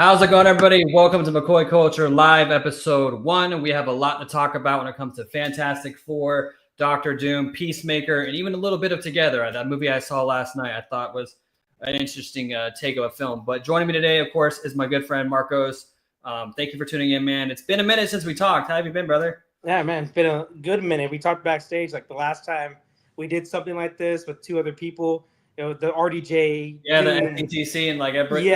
How's it going, everybody? Welcome to McCoy Culture Live Episode 1. We have a lot to talk about when it comes to Fantastic Four, Doctor Doom, Peacemaker, and even a little bit of Together. That movie I saw last night I thought was an interesting take of a film. But joining me today, of course, is my good friend Marcos. Thank you for tuning in, man. It's been a minute since we talked. How have you been, brother? Yeah, man, it's been a good minute. We talked backstage like the last time we did something like this with two other people. The RDJ. Yeah, the NCTC and like it blew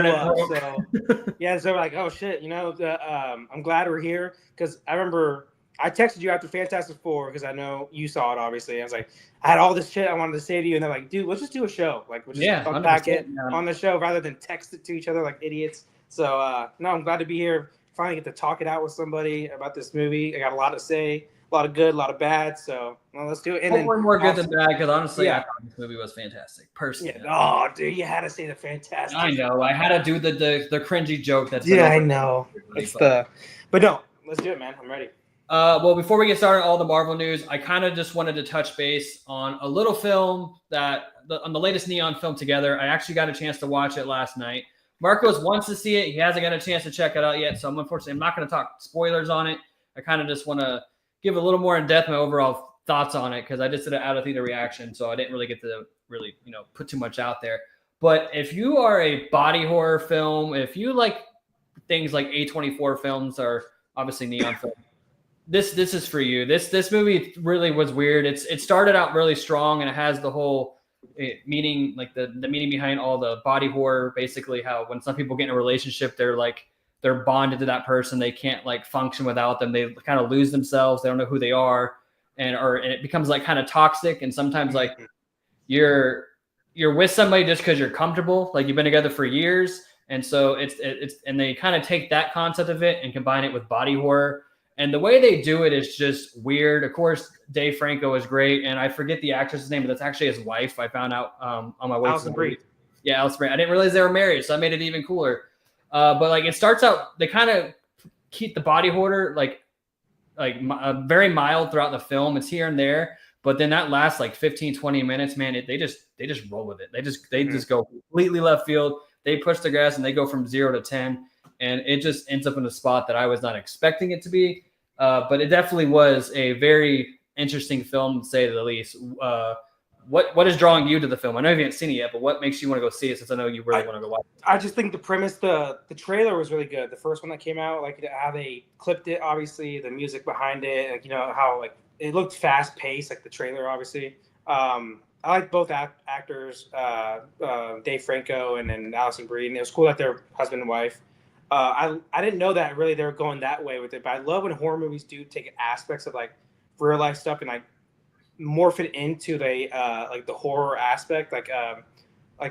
up. So yeah, so we're like, oh shit, I'm glad we're here because I remember I texted you after Fantastic Four because I know you saw it. Obviously, I was like, I had all this shit I wanted to say to you, and they're like, dude, let's just do a show. Like, we'll just unpack it on the show rather than text it to each other like idiots. So no, I'm glad to be here. Finally get to talk it out with somebody about this movie. I got a lot to say. A lot of good, a lot of bad. So let's do it. And hopefully more good than bad, because honestly, I thought this movie was fantastic. Personally, oh, dude, you had to say the fantastic. I know. I had to do the cringy joke. That's I know. But no, let's do it, man. I'm ready. Well, before we get started, all the Marvel news, I kind of just wanted to touch base on a little film on the latest Neon film Together. I actually got a chance to watch it last night. Marcos wants to see it. He hasn't got a chance to check it out yet, so I'm not going to talk spoilers on it. I kind of just want to give a little more in depth my overall thoughts on it because I just did an out of theater reaction, so I didn't really get to put too much out there. But if you are a body horror film, if you like things like A24 films or obviously Neon film, this is for you. This movie really was weird. It started out really strong and it has the whole meaning, like the meaning behind all the body horror. Basically, how when some people get in a relationship, they're bonded to that person. They can't like function without them. They kind of lose themselves. They don't know who they are, and it becomes like kind of toxic. And sometimes like you're with somebody just because you're comfortable, like you've been together for years. And so it's and they kind of take that concept of it and combine it with body horror. And the way they do it is just weird. Of course, Dave Franco is great, and I forget the actress's name, but that's actually his wife. I found out on my way to the movie. Yeah, Alison Brie. I didn't realize they were married, so that made it even cooler. But like it starts out, they kind of keep the body horror like very mild throughout the film. It's here and there, but then that last like 15, 20 minutes, man, they just roll with it. They just go completely left field. They push the gas and they go from 0 to 10, and it just ends up in a spot that I was not expecting it to be. But it definitely was a very interesting film, to say the least. What is drawing you to the film? I know you haven't seen it yet, but what makes you want to go see it, since I know you really want to go watch it? I just think the premise, the trailer was really good. The first one that came out, like how they clipped it, obviously, the music behind it, like, how like it looked fast paced, like the trailer, obviously. I like both actors, Dave Franco and then Alison Brie, and it was cool that they're husband and wife. I didn't know that really they were going that way with it, but I love when horror movies do take aspects of like real life stuff and like morph it into the like the horror aspect, like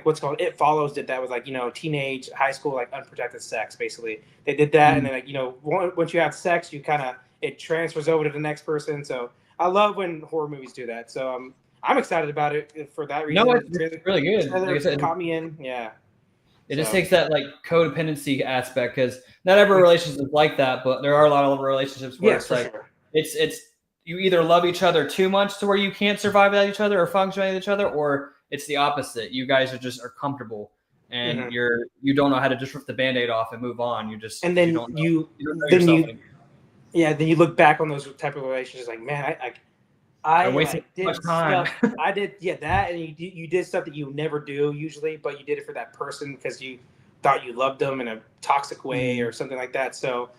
what's called It Follows did that with like teenage high school like unprotected sex. Basically they did that, and then like once you have sex, you kind of it transfers over to the next person. So I love when horror movies do that. So I'm excited about it for that reason. No, it's really good. Like I said, caught me in. It just takes that like codependency aspect, because not every relationship is like that, but there are a lot of relationships where it's like it's you either love each other too much to where you can't survive without each other or function without each other, or it's the opposite. You guys are comfortable and you don't know how to just rip the Band-Aid off and move on. Then you look back on those type of relationships like, man, I wasted too much time. I did that, and you did stuff that you never do usually, but you did it for that person because you thought you loved them in a toxic way or something like that. So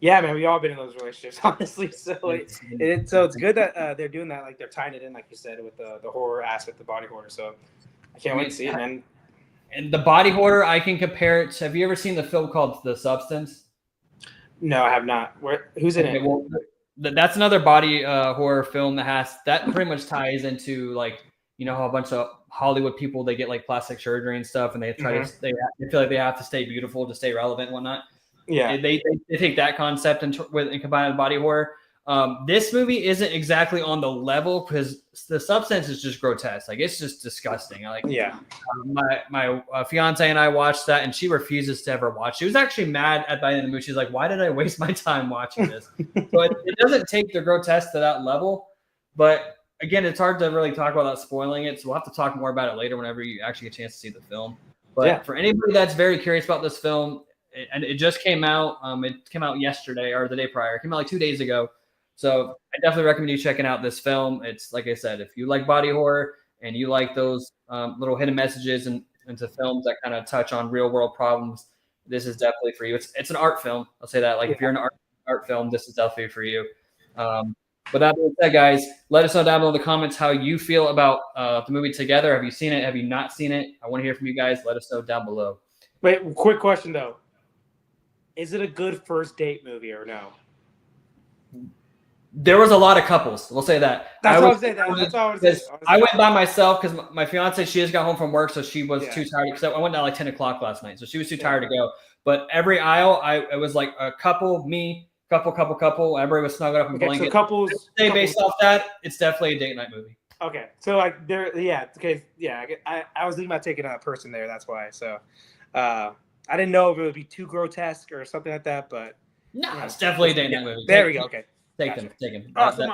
yeah, man, we all been in those relationships, honestly. So it's good that they're doing that, like they're tying it in, like you said, with the horror aspect, the body horror. So I can't wait to see it, man. And the body horror, I can compare it to, have you ever seen the film called The Substance? No, I have not. Who's in it? Well, that's another body horror film that pretty much ties into like, how a bunch of Hollywood people, they get like plastic surgery and stuff, and they try to they feel like they have to stay beautiful to stay relevant and whatnot. Yeah, they take that concept and combine it with body horror. This movie isn't exactly on the level because The Substance is just grotesque. Like, it's just disgusting. My fiance and I watched that, and she refuses to ever watch. She was actually mad at the end of the movie. She's like, "Why did I waste my time watching this?" So it doesn't take the grotesque to that level. But again, it's hard to really talk about without spoiling it. So we'll have to talk more about it later whenever you actually get a chance to see the film. But for anybody that's very curious about this film, and it just came out. It came out yesterday or the day prior. It came out like 2 days ago. So I definitely recommend you checking out this film. It's like I said, if you like body horror and you like those little hidden messages and into films that kind of touch on real world problems, this is definitely for you. It's an art film. I'll say that. Like if you're an art film, this is definitely for you. But that being said, guys, let us know down below in the comments how you feel about the movie Together. Have you seen it? Have you not seen it? I want to hear from you guys. Let us know down below. Wait, quick question though. Is it a good first date movie or no? There was a lot of couples. We'll say that. That's what I was saying. That's all I was saying. I went by myself because my fiance, she just got home from work, so she was Yeah. too tired. Because I went down like 10 o'clock last night, so she was too tired to go. But every aisle, it was like a couple, me, couple. Everybody was snuggled up in blankets. So couples. Based off that, it's definitely a date night movie. Okay, so like there, yeah, okay, yeah. I was thinking about taking a person there. That's why. So, I didn't know if it would be too grotesque or something like that, but no, it's definitely a date night movie. There we go. Okay. Take them. Awesome.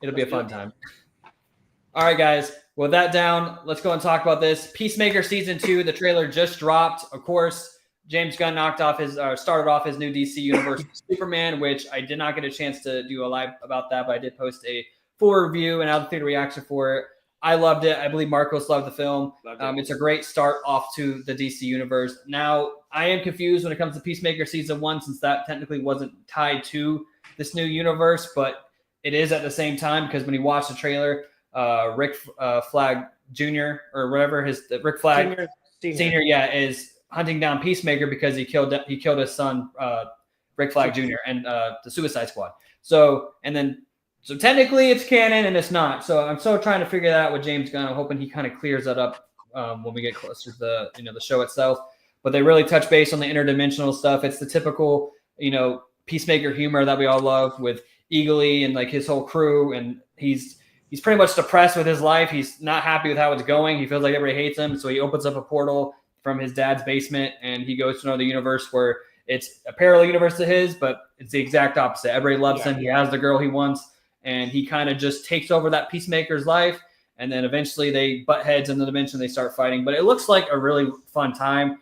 It'll be a fun time. All right, guys. With that down, let's go and talk about this. Peacemaker Season 2, the trailer just dropped. Of course, James Gunn started off his new DC Universe Superman, which I did not get a chance to do a live about that, but I did post a full review and out of theater reaction for it. I loved it. I believe Marcos loved the film. It's a great start off to the DC Universe. Now, I am confused when it comes to Peacemaker Season 1, since that technically wasn't tied to this new universe, but it is at the same time, because when you watch the trailer, Rick Flag Jr. or whatever Rick Flag Senior, is hunting down Peacemaker because he killed his son, Rick Flag Jr. and the Suicide Squad. So technically it's canon and it's not. So I'm still trying to figure that out with James Gunn. I'm hoping he kind of clears that up when we get closer to the show itself. But they really touch base on the interdimensional stuff. It's the typical Peacemaker humor that we all love with Eagly and like his whole crew, and he's pretty much depressed with his life. He's not happy with how it's going. He feels like everybody hates him, so he opens up a portal from his dad's basement and he goes to another universe where it's a parallel universe to his, but it's the exact opposite. Everybody loves him. He has the girl he wants, and he kind of just takes over that Peacemaker's life, and then eventually they butt heads in the dimension. They start fighting, but it looks like a really fun time.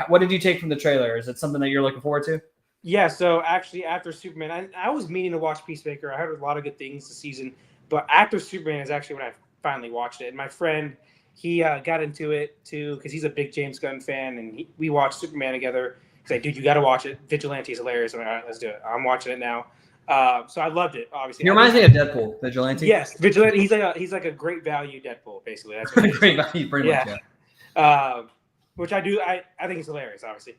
What did you take from the trailer? Is it something that you're looking forward to? Yeah, so actually after Superman, I was meaning to watch Peacemaker. I heard a lot of good things this season, but after Superman is actually when I finally watched it. And my friend, he got into it too because he's a big James Gunn fan, and we watched Superman together. He's like, dude, you got to watch it. Vigilante is hilarious. I'm like, all right, let's do it. I'm watching it now. So I loved it, obviously. He reminds me of Deadpool, Vigilante. Yes, Vigilante. He's like a great value Deadpool, basically. That's what great value, pretty much. Yeah. Which I think it's hilarious, obviously.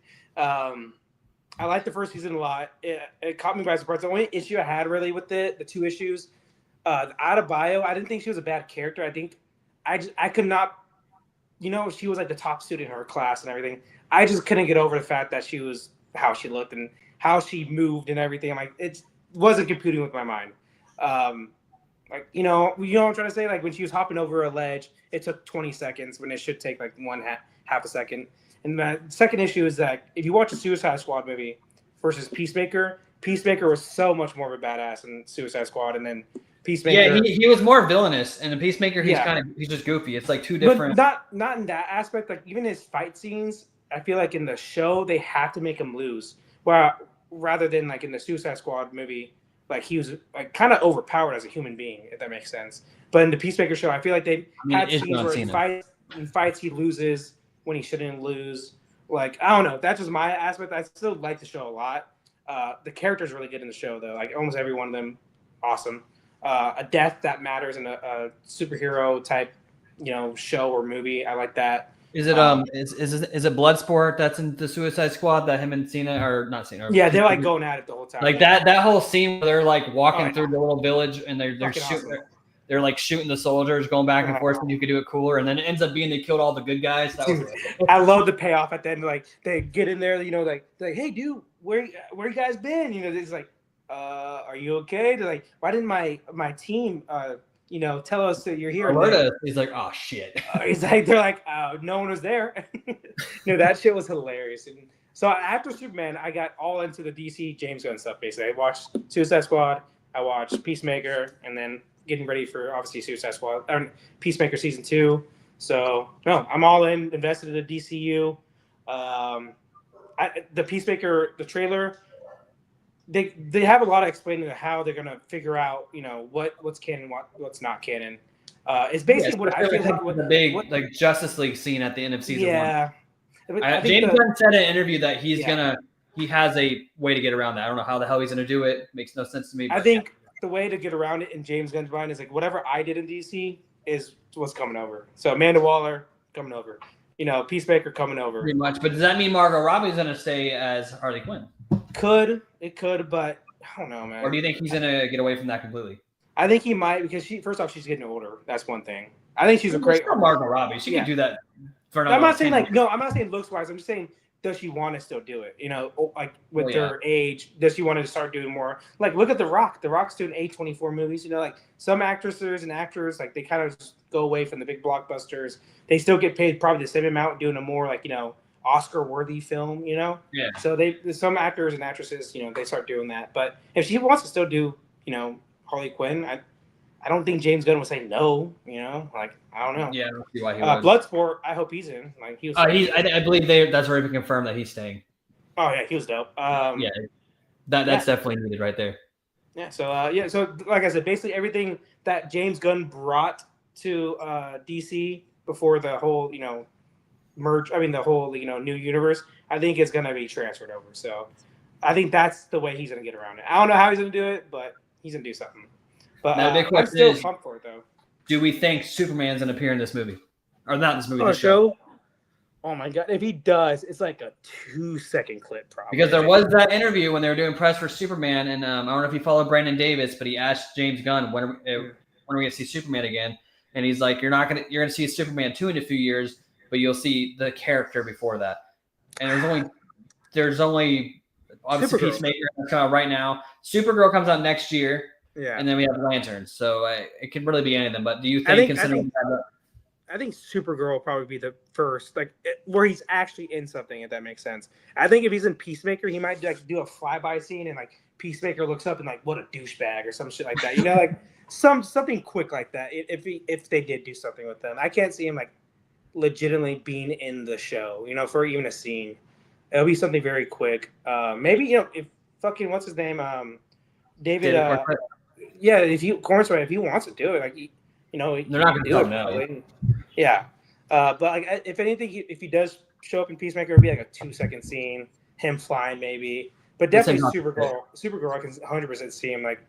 I liked the first season a lot. It caught me by surprise. The only issue I had really with the two issues, Adebayo, I didn't think she was a bad character. I think I could not, she was like the top student in her class and everything. I just couldn't get over the fact that she was how she looked and how she moved and everything. I'm like, it wasn't computing with my mind. You know what I'm trying to say? Like when she was hopping over a ledge, it took 20 seconds when it should take like half a second. And the second issue is that if you watch a Suicide Squad movie versus Peacemaker, Peacemaker was so much more of a badass in Suicide Squad, and then Peacemaker. Yeah, he was more villainous, and the Peacemaker he's just goofy. It's like two different. But not in that aspect. Like even his fight scenes, I feel like in the show they have to make him lose, rather than like in the Suicide Squad movie, like he was like kind of overpowered as a human being, if that makes sense. But in the Peacemaker show, I feel like they had scenes where in fights he loses when he shouldn't lose. Like, I don't know. That's just my aspect. I still like the show a lot. The character's really good in the show, though. Like, almost every one of them, awesome. A death that matters in a superhero type, show or movie. I like that. Is it is it Bloodsport that's in the Suicide Squad that him and Cena are not Cena? Yeah, they're like going at it the whole time. Like that whole scene where they're like walking through the little village and they're shooting. Awesome. They're like shooting the soldiers, going back and forth, and you could do it cooler. And then it ends up being they killed all the good guys. That was I love the payoff at the end. Like they get in there, like hey, dude, where you guys been? It's like, are you okay? They're like, why didn't my team, tell us that you're here? He's like, oh shit. They're like, no one was there. That shit was hilarious. And so after Superman, I got all into the DC James Gunn stuff. Basically, I watched Suicide Squad, I watched Peacemaker, and then getting ready for obviously Suicide Squad or Peacemaker season 2. So no, I'm all invested in the DCU. the Peacemaker, the trailer, they have a lot of explaining how they're gonna figure out, what's canon, what's not canon. It's Yes, basically what I feel like. the big like Justice League scene at the end of season one. Yeah, but I think James Gunn said in an interview that he has a way to get around that. I don't know how the hell he's gonna do it. Makes no sense to me. I think the way to get around it in James Gunn's mind is like whatever I did in DC is what's coming over. So Amanda Waller coming over, Peacemaker coming over. Pretty much. But does that mean Margot Robbie's gonna stay as Harley Quinn? It could, but I don't know, man. Or do you think he's gonna get away from that completely? I think he might because first off, she's getting older. That's one thing. I think she's a great Margot Robbie. She can do that for another. I'm not saying I'm not saying looks wise. I'm just saying, does she want to still do it? Like with her age, does she want to start doing more? Like look at The Rock. The Rock's doing A24 movies. Like some actresses and actors, like they kind of go away from the big blockbusters. They still get paid probably the same amount doing a more like Oscar-worthy film. Yeah. So some actors and actresses, they start doing that. But if she wants to still do, Harley Quinn, I don't think James Gunn would say no. Like I don't know. Yeah, I don't see why he would. Bloodsport, I hope he's in. Like he was. I believe that's already been confirmed that he's staying. Oh yeah, he was dope. That's definitely needed right there. Yeah. So like I said, basically everything that James Gunn brought to DC before the whole merge. I mean the whole new universe. I think is going to be transferred over. So I think that's the way he's going to get around it. I don't know how he's going to do it, but he's going to do something. But now, the big I'm still is, pumped for it though. Do we think Superman's going to appear in this movie, or not in this movie? This show? Oh my god! If he does, it's like a 2-second clip, probably. Because there was that interview when they were doing press for Superman, and I don't know if you follow Brandon Davis, but he asked James Gunn when are we going to see Superman again, and he's like, you're going to see Superman 2 in a few years, but you'll see the character before that. And there's only obviously Supergirl. Peacemaker that's coming out right now. Supergirl comes out next year. Yeah, and then we have Lanterns, so it could really be any of them. But do you think, I think Supergirl will probably be the first, where he's actually in something, if that makes sense. I think if he's in Peacemaker, he might do a flyby scene, and like Peacemaker looks up and like, what a douchebag or some shit like that. Like something quick like that. If they did do something with them, I can't see him like legitimately being in the show. For even a scene, it'll be something very quick. Maybe if fucking what's his name, David. Yeah, if he wants to do it, like they're not going to do it now. Yeah, but like if anything, if he does show up in Peacemaker, it'll be like a 2-second scene, him flying maybe. But definitely Supergirl, I can 100% see him like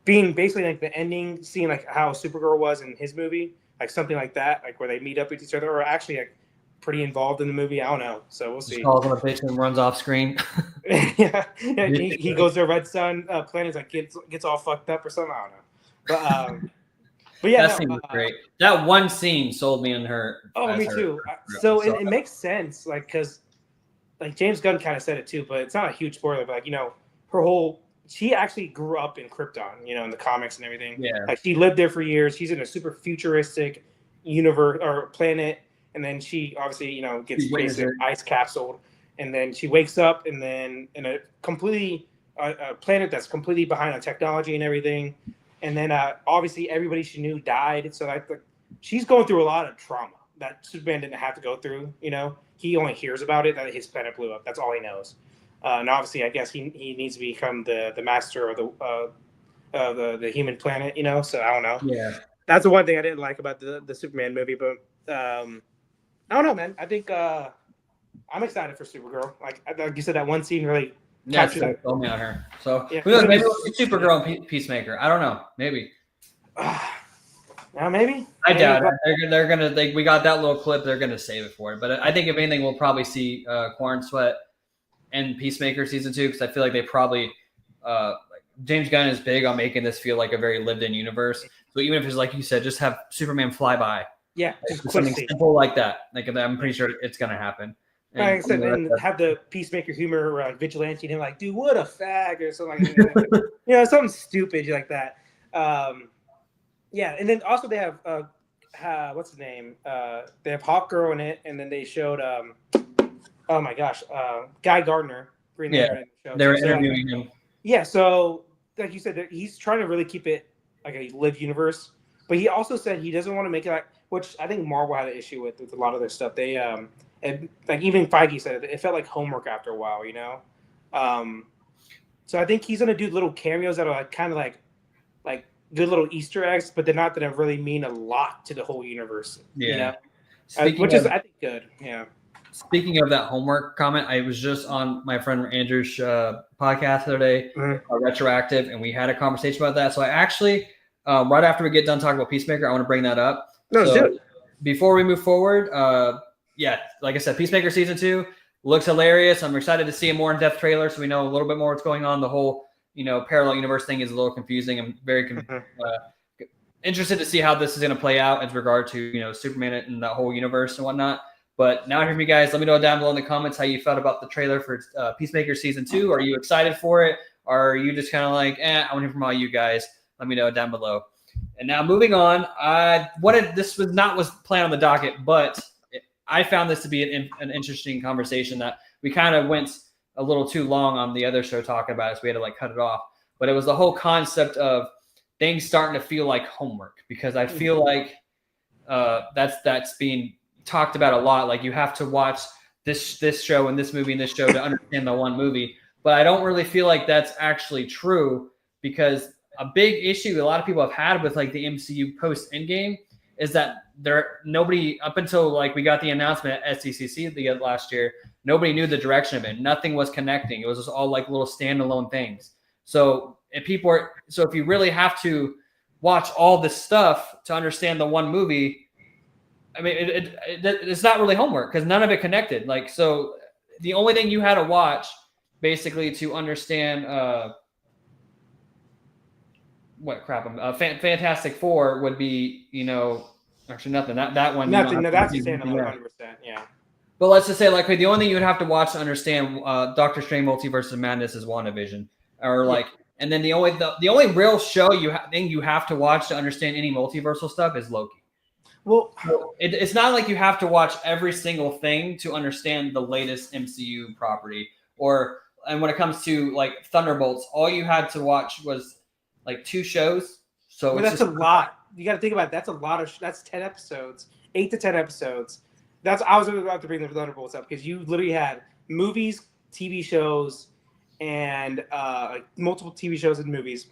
being basically like the ending scene, like how Supergirl was in his movie, like something like that, like where they meet up with each other, or actually like pretty involved in the movie. I don't know, so we'll see. Just calls him a bitch and runs off screen. yeah. He goes to Red Sun planet, like gets all fucked up or something. I don't know, but yeah, that scene was great. That one scene sold me on her. Oh, me too. So it makes sense, like because like James Gunn kind of said it too, but it's not a huge spoiler. But like she actually grew up in Krypton, in the comics and everything. Yeah, like she lived there for years. She's in a super futuristic universe or planet. And then she obviously, gets basically ice capsuled, and then she wakes up, and then in a completely a planet that's completely behind on technology and everything, and then obviously everybody she knew died. So she's going through a lot of trauma that Superman didn't have to go through. He only hears about it that his planet blew up. That's all he knows. And obviously, I guess he needs to become the master of the human planet. So I don't know. Yeah, that's the one thing I didn't like about the Superman movie, but. I don't know, man. I think I'm excited for Supergirl. Like you said, that one scene really captured it. Told me on her. So maybe we'll see Supergirl and Peacemaker. I don't know. Maybe. Maybe. I doubt it. They're gonna. We got that little clip. They're gonna save it for it. But I think if anything, we'll probably see Corn Sweat and Peacemaker season 2 because I feel like they probably. James Gunn is big on making this feel like a very lived-in universe. So even if it's like you said, just have Superman fly by. Yeah, just something simple like that. Like I'm pretty sure it's gonna happen. And, like I said, and have the Peacemaker humor, vigilante, and him like, dude, what a fag, or something like that. Something stupid like that. Yeah, and then also they have what's his name? They have Hawkgirl in it, and then they showed oh my gosh, Guy Gardner. Green Lantern. Yeah, they were interviewing him. Yeah, so like you said, he's trying to really keep it like a live universe. But he also said he doesn't want to make it like, which I think Marvel had an issue with a lot of their stuff. They and like even Feige said it felt like homework after a while, you know. So I think he's gonna do little cameos that are like kind of like good little Easter eggs, but they're not gonna really mean a lot to the whole universe, you Yeah. know. Speaking Which is of I think good. Yeah. Speaking of that homework comment, I was just on my friend Andrew's podcast the other day, Retroactive, and we had a conversation about that. So I actually, right after we get done talking about Peacemaker, I want to bring that up. No, let's do So it. before we move forward, yeah, like I said, Peacemaker season 2 looks hilarious. I'm excited to see a more in-depth trailer so we know a little bit more what's going on. The whole, parallel universe thing is a little confusing. I'm very interested to see how this is going to play out as regard to, Superman and that whole universe and whatnot. But now here from you guys, let me know down below in the comments how you felt about the trailer for Peacemaker Season 2. Are you excited for it? Or are you just kind of like, I want to hear from all you guys. Let me know down below. And now moving on, this was planned on the docket, but I found this to be an interesting conversation that we kind of went a little too long on the other show talking about it, so we had to cut it off. But it was the whole concept of things starting to feel like homework, because I feel like that's being talked about a lot. Like, you have to watch this show and this movie and this show to understand the one movie. But I don't really feel like that's actually true, because a big issue a lot of people have had with the MCU post Endgame is that nobody, up until we got the announcement at SDCC last year, nobody knew the direction of it. Nothing was connecting. It was just all little standalone things. So if you really have to watch all this stuff to understand the one movie, I mean, it's not really homework, because none of it connected. So the only thing you had to watch basically to understand Fantastic Four would be, actually nothing. That one. Nothing. No, that's a standalone 100%. Yeah. But let's just say the only thing you would have to watch to understand Doctor Strange Multiverse of Madness is WandaVision, or and then the only real show thing you have to watch to understand any multiversal stuff is Loki. Well, it's not like you have to watch every single thing to understand the latest MCU property. And when it comes to Thunderbolts, all you had to watch was 2 shows. So that's a lot. You got to think about it. That's a lot of. That's 10 episodes, 8 to 10 episodes. I was about to bring the Thunderbolts up, because you literally had movies, TV shows, and multiple TV shows and movies,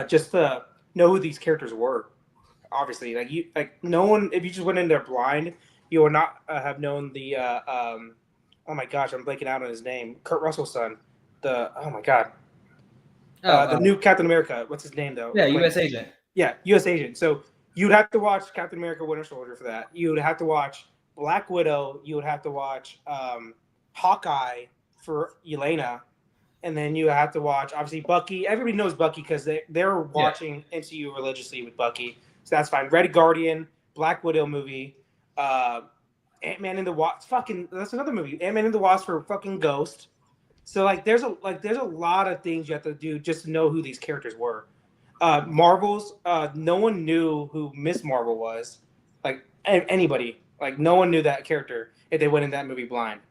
just to know who these characters were. Obviously, no one. If you just went in there blind, you would not have known the. Oh my gosh, I'm blanking out on his name. Kurt Russell's son. Oh my god. The new Captain America. What's his name though? Yeah, U.S. Agent. Yeah, U.S. Agent. So you'd have to watch Captain America: Winter Soldier for that. You would have to watch Black Widow. You would have to watch Hawkeye for Yelena, and then you have to watch obviously Bucky. Everybody knows Bucky because they're watching MCU religiously with Bucky. So that's fine. Red Guardian, Black Widow movie, Ant-Man and the Wasp. That's another movie. Ant-Man and the Wasp for fucking Ghost. So there's a lot of things you have to do just to know who these characters were. Marvel's, no one knew who Miss Marvel was. Anybody. No one knew that character if they went in that movie blind.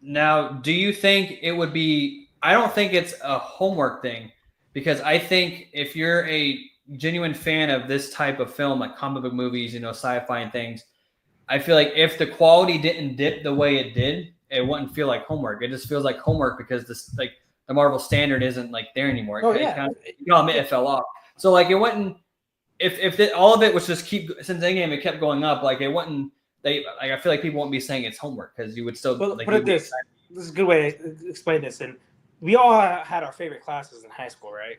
Now, do you think it would be? I don't think it's a homework thing, because I think if you're a genuine fan of this type of film, like comic book movies, sci-fi and things, I feel like if the quality didn't dip the way it did, it wouldn't feel like homework. It just feels like homework because the Marvel standard isn't there anymore. Oh, Admit it fell off. So it wouldn't. If all of it was just since Endgame it kept going up, it wouldn't. I feel like people won't be saying it's homework, because you would still. Put it this is a good way to explain this. And we all had our favorite classes in high school, right?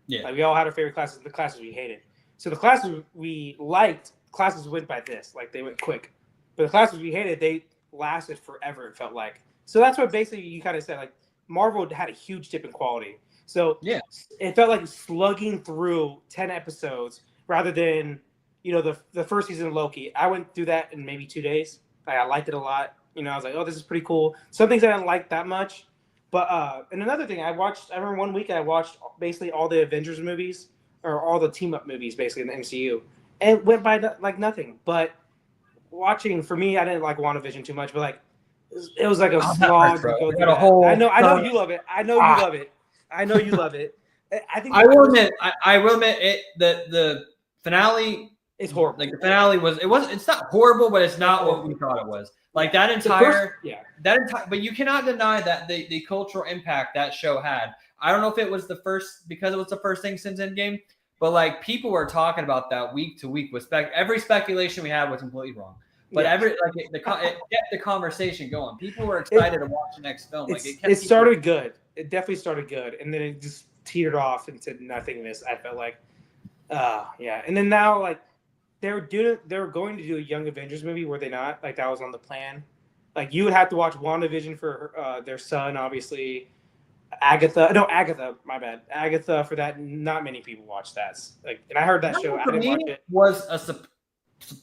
Yeah. We all had our favorite classes, the classes we hated. So the classes we liked, classes went by this, they went quick. But the classes we hated, they lasted forever, it felt like. So that's what basically you kind of said, Marvel had a huge dip in quality. So it felt like slugging through 10 episodes rather than, the first season of Loki. I went through that in maybe 2 days. I liked it a lot. I was like, oh, this is pretty cool. Some things I didn't like that much. But and another thing, I remember one week I watched basically all the Avengers movies, or all the team up movies basically in the MCU, and it went by nothing. But watching, for me, I didn't like WandaVision too much, but it was like a slog to go through. I know you love it. I know you love it. I know you love it. I think I will admit it. The finale. It's horrible. Like the finale it's not horrible, but it's not what we thought it was. Like that entire, but you cannot deny that the cultural impact that show had. I don't know if it was because it was the first thing since Endgame, but like people were talking about that week to week with every speculation we had was completely wrong. But it kept the conversation going. People were excited to watch the next film. Like it started good. It definitely started good, and then it just teetered off into nothingness. I felt like, and then now like they were going to do a Young Avengers movie, were they not? Like that was on the plan. Like you would have to watch WandaVision for their son, obviously. Agatha, my bad. Agatha for that. Not many people watch that. Like, and I heard that show. I didn't watch it.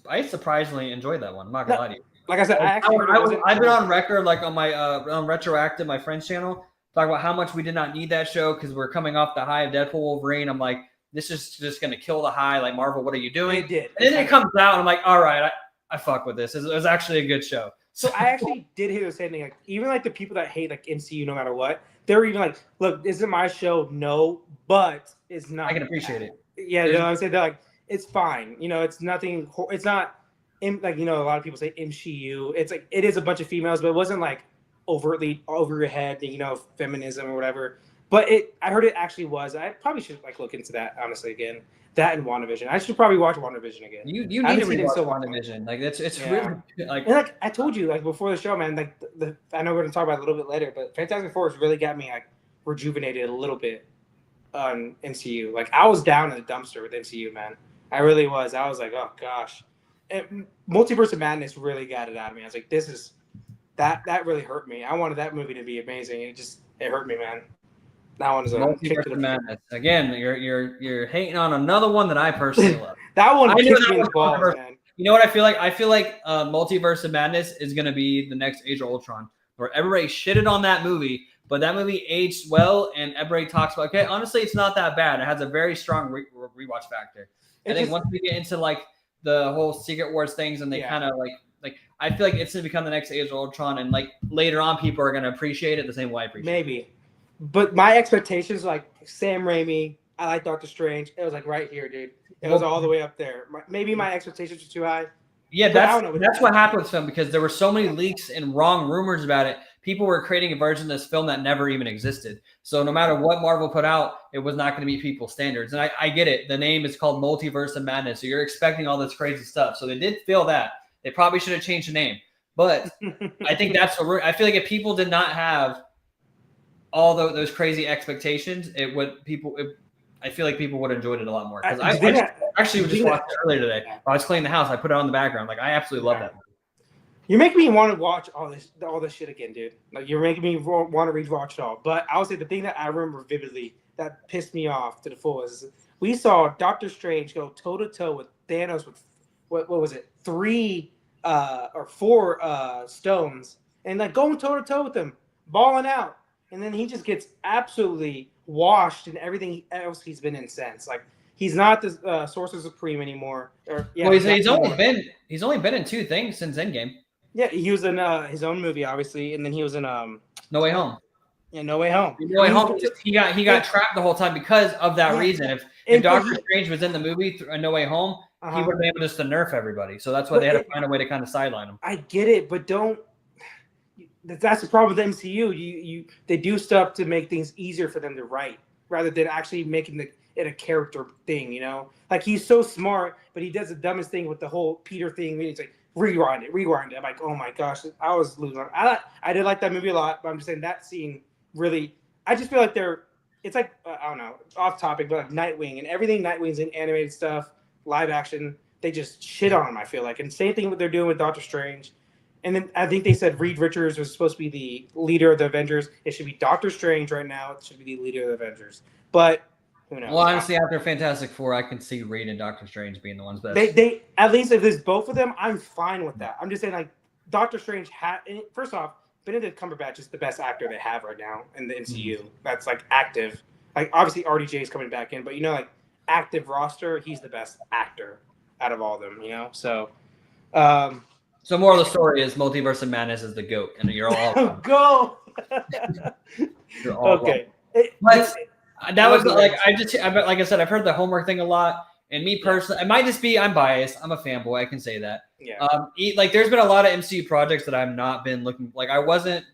I surprisingly enjoyed that one. I'm not gonna lie to you. Like I said, I've been on record, like on my on Retroactive, my friend's channel, talking about how much we did not need that show because we're coming off the high of Deadpool Wolverine. I'm like, this is just gonna kill the high. Like Marvel, what are you doing? It did. And then it comes out, and I'm like, all right, I fuck with this. It was actually a good show. So I actually did hear the same thing. Like even like the people that hate like MCU no matter what, they're even like, look, this isn't my show, no, but it's not. I can appreciate it. Yeah, you know what I'm saying? They're like, it's fine. You know, it's nothing. It's not like, you know, a lot of people say MCU. It's like it is a bunch of females, but it wasn't like overtly over your head, you know, feminism or whatever. But I heard it actually was. I probably should like look into that honestly again. That and WandaVision. I should probably watch WandaVision again. You need to rewatch WandaVision. Like it's really like. And like I told you, like before the show, man. Like I know we're gonna talk about it a little bit later, but Fantastic Four has really got me like rejuvenated a little bit on MCU. Like I was down in the dumpster with MCU, man. I really was. I was like, oh gosh, Multiverse of Madness really got it out of me. I was like, this is that really hurt me. I wanted that movie to be amazing. It hurt me, man. That one is a Multiverse of Madness. Again, you're hating on another one that I personally love. That one kicked me in the balls, man. You know what I feel like? I feel like Multiverse of Madness is going to be the next Age of Ultron, where everybody shitted on that movie, but that movie aged well, and everybody talks about, okay, honestly, it's not that bad. It has a very strong rewatch factor. I think once we get into like the whole Secret Wars things, and they kind of like I feel like it's going to become the next Age of Ultron, and like later on, people are going to appreciate it the same way I appreciate it. Maybe. But my expectations, like Sam Raimi, I like Doctor Strange. It was like right here, dude. It was all the way up there. Maybe my expectations were too high. Yeah, that's what happened with film because there were so many leaks and wrong rumors about it. People were creating a version of this film that never even existed. So no matter what Marvel put out, it was not going to meet people's standards. And I get it. The name is called Multiverse of Madness. So you're expecting all this crazy stuff. So they did feel that. They probably should have changed the name. But I think I feel like if people did not have all those crazy expectations, I feel like people would have enjoyed it a lot more. Because I actually just watched it earlier today. I was cleaning the house. I put it on the background. Like I absolutely love that movie. You're making me want to watch all this shit again, dude. Like you're making me want to rewatch it all. But I would say the thing that I remember vividly that pissed me off to the fullest is we saw Doctor Strange go toe to toe with Thanos with what was it, 3 or 4 stones, and like going toe to toe with him, balling out. And then he just gets absolutely washed in everything else he's been in since. Like he's not the Sorcerer Supreme anymore. He's only been in 2 things since Endgame. Yeah, he was in his own movie, obviously, and then he was in No Way Home. Yeah, No Way Home. No Way Home. He got trapped the whole time because of that reason. If Doctor Strange was in the movie No Way Home, he would have been able just to nerf everybody. So that's why they had to find a way to kind of sideline him. I get it, but don't. That's the problem with MCU. They do stuff to make things easier for them to write, rather than actually making it a character thing. You know, like he's so smart, but he does the dumbest thing with the whole Peter thing. He's like rewind it. I'm like, oh my gosh, I was losing. I did like that movie a lot, but I'm just saying that scene really. I just feel like it's like I don't know, off topic, but like Nightwing and everything. Nightwing's in animated stuff, live action. They just shit on him. I feel like, and same thing what they're doing with Doctor Strange. And then I think they said Reed Richards was supposed to be the leader of the Avengers. It should be Doctor Strange right now. It should be the leader of the Avengers. But who knows? Well, honestly, after Fantastic Four, I can see Reed and Doctor Strange being the ones that they at least if there's both of them, I'm fine with that. I'm just saying like Doctor Strange first off, Benedict Cumberbatch is the best actor they have right now in the MCU. That's like active. Like obviously RDJ is coming back in, but you know like active roster, he's the best actor out of all of them. You know, so. So moral of the story is Multiverse of Madness is the GOAT, and you're all go. You're all okay. But that was like I said, I've heard the homework thing a lot. And me personally, it might just be I'm biased. I'm a fanboy. I can say that. Yeah. Like there's been a lot of MCU projects that I've not been looking like. I wasn't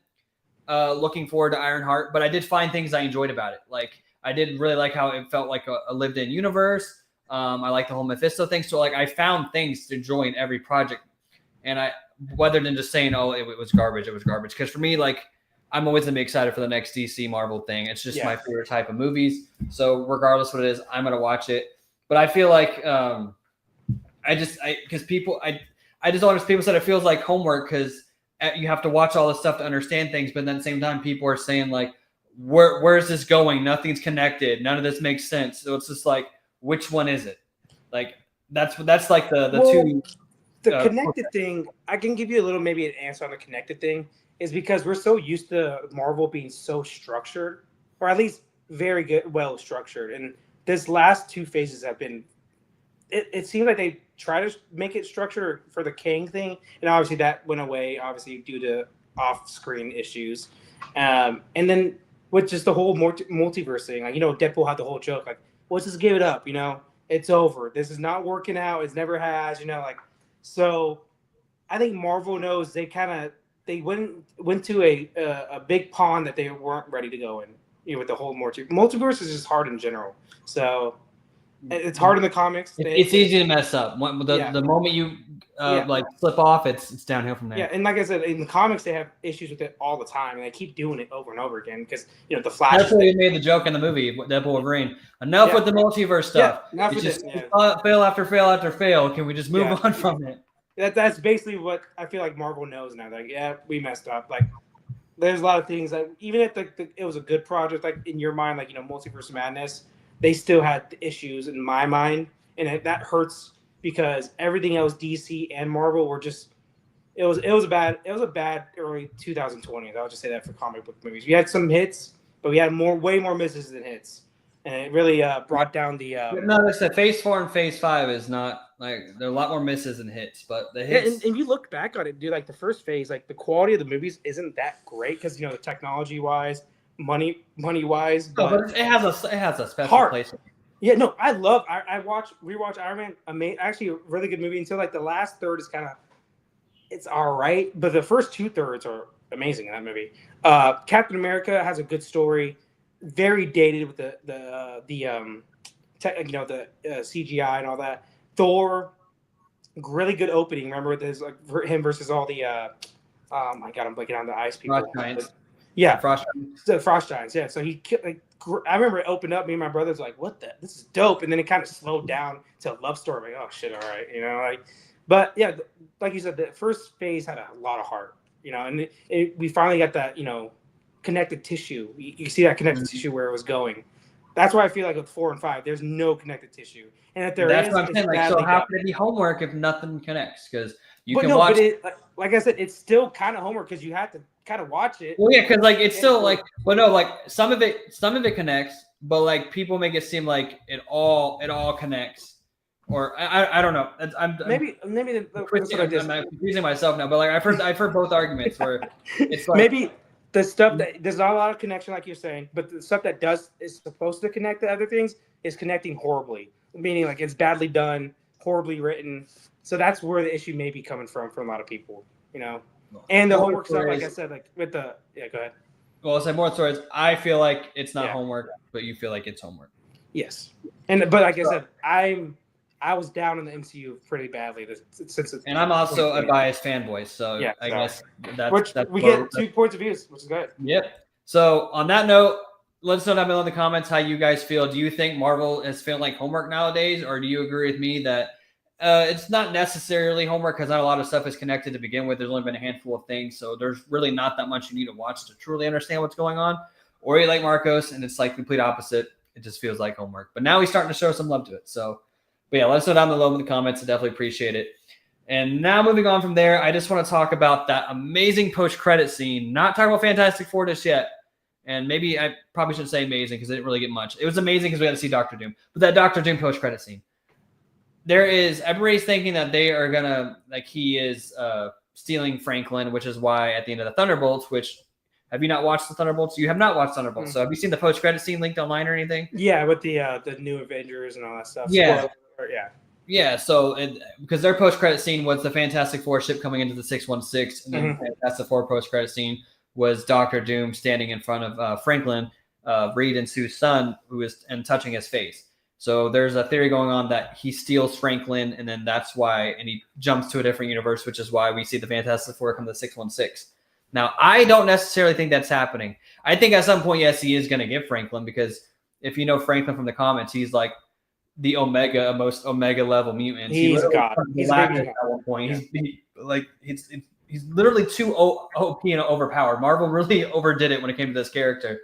looking forward to Ironheart, but I did find things I enjoyed about it. Like I did really like how it felt like a lived-in universe. I like the whole Mephisto thing. So like I found things to enjoy in every project, and rather than just saying, "Oh, it was garbage," it was garbage. Because for me, like I'm always gonna be excited for the next DC Marvel thing. It's just my favorite type of movies. So regardless what it is, I'm gonna watch it. But I feel like because people just noticed people said it feels like homework because you have to watch all this stuff to understand things. But then at the same time, people are saying like, where's this going? Nothing's connected. None of this makes sense. So it's just like, which one is it? Like that's like the two. The connected thing, I can give you a little maybe an answer on the connected thing is because we're so used to Marvel being so structured, or at least very good, well structured. And this last two phases have been. It seems like they try to make it structured for the Kang thing, and obviously that went away, obviously due to off-screen issues. And then with just the whole multiverse thing, like Deadpool had the whole joke, like, let's just give it up, it's over. This is not working out. It's never has, like. So, I think Marvel knows they went to a big pond that they weren't ready to go in. With the whole multiverse is just hard in general. So. It's hard in the comics. It's easy to mess up. The moment you like slip off, it's downhill from there. Yeah, and like I said, in the comics they have issues with it all the time, and they keep doing it over and over again because the Flash. That's why they made the joke in the movie Deadpool Wolverine. Enough with the multiverse stuff. Yeah, enough with just it. fail after fail after fail. Can we just move on from it? That's basically what I feel like Marvel knows now. Like, we messed up. Like, there's a lot of things that even if it was a good project, like in your mind, like Multiverse of Madness. They still had issues in my mind, and that hurts because everything else, DC and Marvel, were just it was a bad early 2020s. I'll just say that for comic book movies. We had some hits, but we had way more misses than hits, and it really brought down the. No, that's the Phase 4 and Phase 5 is not like there are a lot more misses than hits, but the hits. Yeah, and you look back on it, dude. Like the first phase, like the quality of the movies isn't that great because the technology wise. Money wise, but it has a special place. Yeah, no, I rewatch Iron Man. Actually, a really good movie until like the last third is kind of it's all right, but the first 2/3 are amazing in that movie. Captain America has a good story, very dated with the CGI and all that. Thor, really good opening. Remember with his like him versus all the oh my god, I'm blanking on the ice people. Yeah, the Frost Giants. Yeah, so he I remember it opened up. Me and my brothers were like, "What the? This is dope!" And then it kind of slowed down to a love story. Like, oh shit, all right, But yeah, like you said, the first phase had a lot of heart, and we finally got that, connected tissue. You see that connected tissue where it was going. That's why I feel like with 4 and 5, there's no connected tissue, and if that's what I'm saying. Like, so how can it be homework if nothing connects? Because watch. But like I said, it's still kind of homework because you have to kind of watch it. Well, yeah, because like it's still like, well, no, like some of it connects, but like people make it seem like it all connects, or I don't know. I'm confusing myself now, but like I've heard both arguments where it's like maybe the stuff that there's not a lot of connection, like you're saying, but the stuff that is supposed to connect to other things is connecting horribly, meaning like it's badly done, horribly written. So that's where the issue may be coming from a lot of people, And the homework stuff, like I said, like with go ahead. Well, I'll say more stories. I feel like it's not homework, but you feel like it's homework. Yes, but like I said, I was down in the MCU pretty badly and I'm also a biased fanboy, so I guess that's we get 2 points of views, which is good. Yep. So on that note, let us know down below in the comments how you guys feel. Do you think Marvel is feeling like homework nowadays, or do you agree with me that it's not necessarily homework because not a lot of stuff is connected to begin with? There's only been a handful of things, so there's really not that much you need to watch to truly understand what's going on. Or you like Marcos, and it's like complete opposite. It just feels like homework. But now he's starting to show some love to it. So, but yeah, let us know down below in the comments. I definitely appreciate it. And now moving on from there, I just want to talk about that amazing post-credit scene. Not talking about Fantastic Four just yet. And maybe I probably shouldn't say amazing because it didn't really get much. It was amazing because we got to see Doctor Doom. But that Doctor Doom post-credit scene. Everybody's thinking that they are going to, like he is stealing Franklin, which is why at the end of the Thunderbolts, which, have you not watched the Thunderbolts? You have not watched Thunderbolts. So have you seen the post-credit scene linked online or anything? Yeah, with the new Avengers and all that stuff. Yeah. Yeah. Yeah, so because their post-credit scene was the Fantastic Four ship coming into the 616, and then Fantastic Four post-credit scene was Doctor Doom standing in front of Franklin, Reed and Sue's son, and touching his face. So there's a theory going on that he steals Franklin, and then that's why, and he jumps to a different universe, which is why we see the Fantastic Four come to the 616. Now, I don't necessarily think that's happening. I think at some point, yes, he is going to get Franklin, because if you know Franklin from the comics, he's like the most omega level mutant. He's a god. He's a baby at one point. Yeah. He's literally too OP and overpowered. Marvel really overdid it when it came to this character.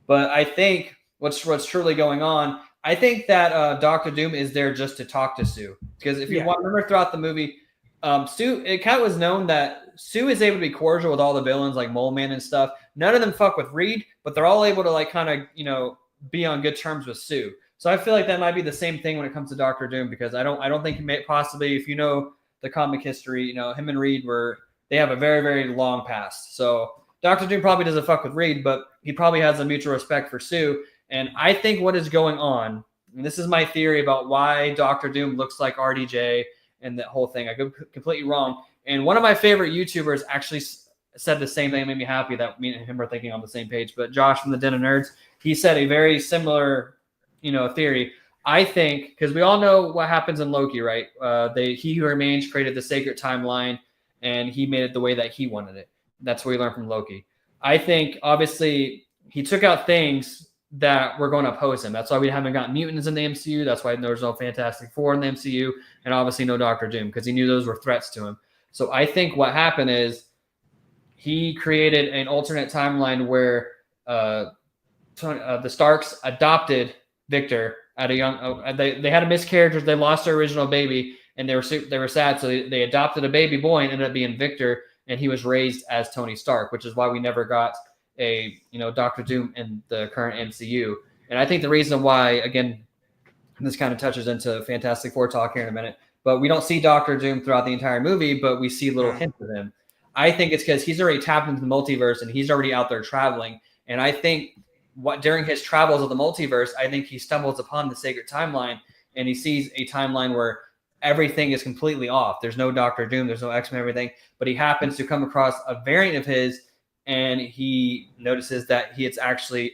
But I think what's truly going on, I think that Doctor Doom is there just to talk to Sue. Because if you remember throughout the movie, Sue, it kind of was known that Sue is able to be cordial with all the villains like Mole Man and stuff. None of them fuck with Reed, but they're all able to like kind of be on good terms with Sue. So I feel like that might be the same thing when it comes to Doctor Doom, because I don't think he may possibly, if you know the comic history, him and Reed they have a very, very long past. So Doctor Doom probably doesn't fuck with Reed, but he probably has a mutual respect for Sue. And I think what is going on, and this is my theory about why Doctor Doom looks like RDJ and that whole thing. I could be completely wrong. And one of my favorite YouTubers actually said the same thing. It made me happy that me and him are thinking on the same page. But Josh from the Den of Nerds, he said a very similar theory. I think, because we all know what happens in Loki, right? He Who Remains created the sacred timeline, and he made it the way that he wanted it. That's what we learned from Loki. I think, obviously, he took out things that were going to oppose him. That's why we haven't got mutants in the MCU. That's why there's no Fantastic Four in the MCU, and obviously no Doctor Doom, because he knew those were threats to him. So I think what happened is he created an alternate timeline where the Starks adopted Victor at a young. They had a miscarriage. They lost their original baby, and they were sad. So they adopted a baby boy and ended up being Victor, and he was raised as Tony Stark, which is why we never got a Doctor Doom in the current MCU. And I think the reason why, again, this kind of touches into Fantastic Four talk here in a minute, but we don't see Doctor Doom throughout the entire movie, but we see little hints of him. I think it's because he's already tapped into the multiverse and he's already out there traveling. And I think during his travels of the multiverse, I think he stumbles upon the sacred timeline, and he sees a timeline where everything is completely off. There's no Doctor Doom, there's no X-Men, everything, but he happens to come across a variant of his, and he notices that he's actually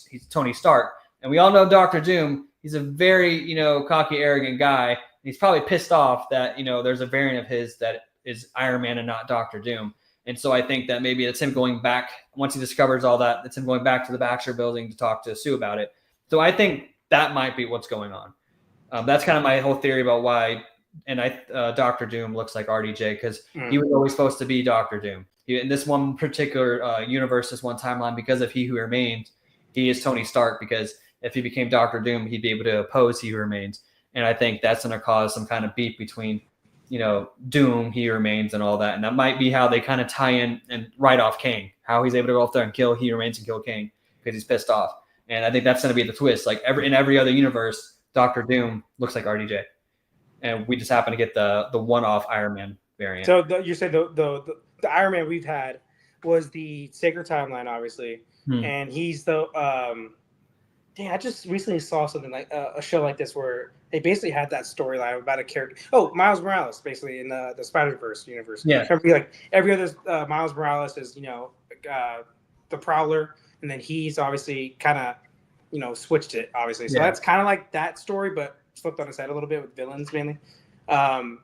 he's Tony Stark. And we all know Doctor Doom, he's a very, cocky, arrogant guy. He's probably pissed off that, there's a variant of his that is Iron Man and not Doctor Doom. And so I think that maybe it's him going back, once he discovers all that, it's him going back to the Baxter building to talk to Sue about it. So I think that might be what's going on. That's kind of my whole theory about why, and Doctor Doom looks like RDJ, because he was always supposed to be Doctor Doom. In this one particular universe, this one timeline, because of He Who Remains, he is Tony Stark, because if he became Doctor Doom, he'd be able to oppose He Who Remains. And I think that's going to cause some kind of beef between Doom, He Remains, and all that. And that might be how they kind of tie in and write off Kang, how he's able to go up there and kill He Remains and kill Kang because he's pissed off. And I think that's going to be the twist. Like in every other universe, Doctor Doom looks like RDJ. And we just happen to get the one-off Iron Man variant. So you said the Iron Man we've had was the Sacred Timeline, obviously. And he's the I just recently saw something like a show like this where they basically had that storyline about a character. Oh, Miles Morales, basically in the Spider-Verse universe. Yeah. Like every other Miles Morales is the Prowler, and then he's obviously kind of switched it obviously. So that's kind of like that story, but flipped on its head a little bit with villains mainly. I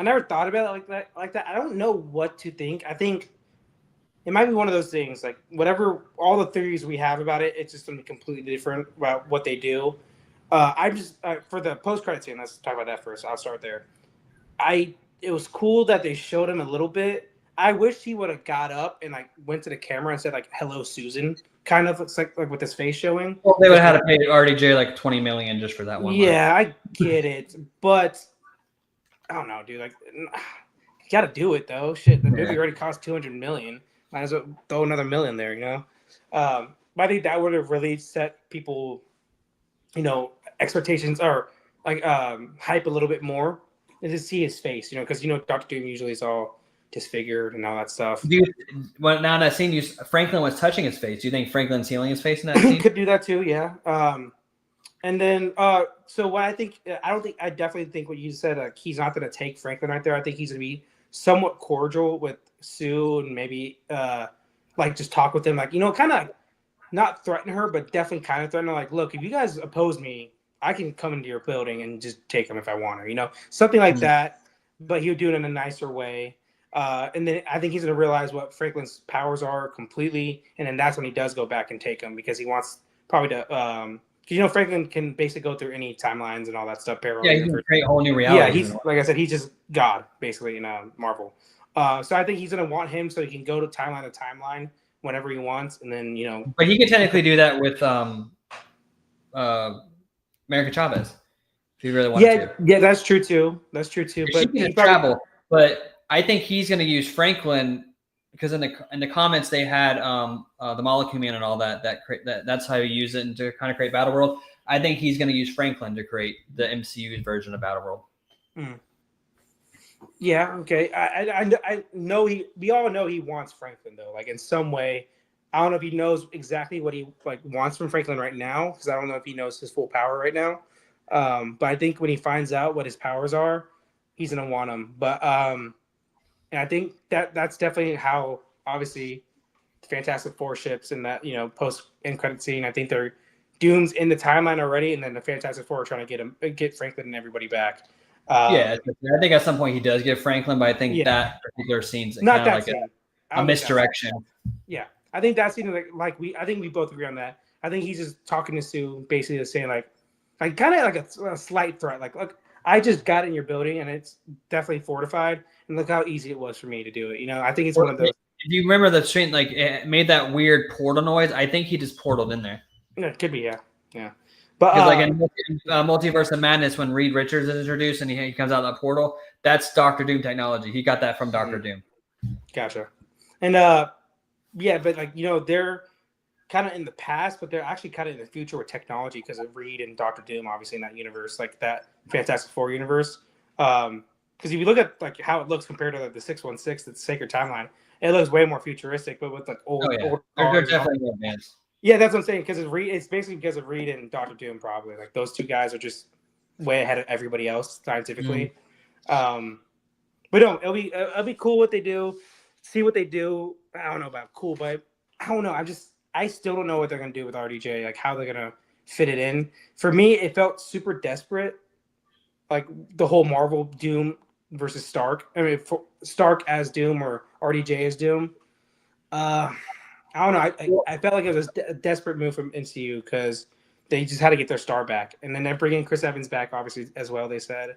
never thought about it like that. I don't know what to think. I think it might be one of those things, like whatever, all the theories we have about it, it's just going to be completely different about what they do. For the post-credit scene, let's talk about that first. I'll start there. It was cool that they showed him a little bit. I wish he would have got up and like went to the camera and said like, "Hello, Susan," kind of looks like with his face showing. Well, they would have had to pay RDJ like $20 million just for that one. Yeah, line. I get it, but I don't know, dude. Like, you got to do it though. Shit, the movie already cost $200 million. Might as well throw another $1 million there, But I think that would have really set people, expectations or like hype a little bit more, and to see his face, because Doctor Doom usually is all disfigured and all that stuff. Now in that scene, Franklin was touching his face. Do you think Franklin's healing his face in that scene? Could do that too, yeah. And then, so what I think, I definitely think what you said, he's not going to take Franklin right there. I think he's going to be somewhat cordial with Sue and maybe, like, just talk with him, like, kind of not threaten her, but definitely kind of threaten her. Like, look, if you guys oppose me, I can come into your building and just take him if I want her, something like that. But he would do it in a nicer way. And then I think he's going to realize what Franklin's powers are completely. And then that's when he does go back and take him because he wants probably to, because Franklin can basically go through any timelines and all that stuff. Yeah, he can create whole new Yeah, realities. he's like I said, he's just God basically in Marvel. So I think he's gonna want him so he can go to timeline whenever he wants, and then But he could technically do that with America Chavez if he really wanted to. Yeah, that's true too. That's true too. She But can travel, but I think he's going to use Franklin because in the comments they had the Molecule Man and all that's how you use it and to kind of create Battle World. I think he's going to use Franklin to create the MCU version of Battle World. Yeah, okay. I know we all know he wants Franklin though, like in some way. I don't know if he knows exactly what he wants from Franklin right now, because I don't know if he knows his full power right now. But I think when he finds out what his powers are, he's gonna want them. But and I think that's definitely how obviously the Fantastic Four ships and that post end credit scene. I think they're Doom's in the timeline already, and then the Fantastic Four are trying to get Franklin and everybody back. I think at some point he does get Franklin, but I think that particular scene's not that like scene. A misdirection. Yeah, I think that scene I think we both agree on that. I think he's just talking to Sue, basically saying like kind of like a slight threat, like look, I just got in your building and it's definitely fortified, and look how easy it was for me to do it. I think it's one of those. If you remember the scene, like it made that weird portal noise. I think he just portaled in there. Yeah, it could be, yeah. But like in Multiverse of Madness, when Reed Richards is introduced and he comes out of that portal, that's Doctor Doom technology. He got that from Doctor Doom. Gotcha. And but they're kind of in the past, but they're actually kind of in the future with technology because of Reed and Doctor Doom, obviously in that universe, like that Fantastic Four universe. Because if you look at like how it looks compared to the 616, the Sacred Timeline, it looks way more futuristic, but with like old they're definitely more advanced. Yeah, that's what I'm saying. Because it's basically because of Reed and Doctor Doom, probably. Like those two guys are just way ahead of everybody else scientifically. But no, it'll be cool what they do. See what they do. I don't know about cool, but I don't know. I still don't know what they're gonna do with RDJ. Like how they're gonna fit it in. For me, it felt super desperate. Like the whole Marvel Doom versus Stark. I mean, Stark as Doom or RDJ as Doom. I don't know. I felt like it was a desperate move from MCU because they just had to get their star back, and then they're bringing Chris Evans back, obviously as well. They said.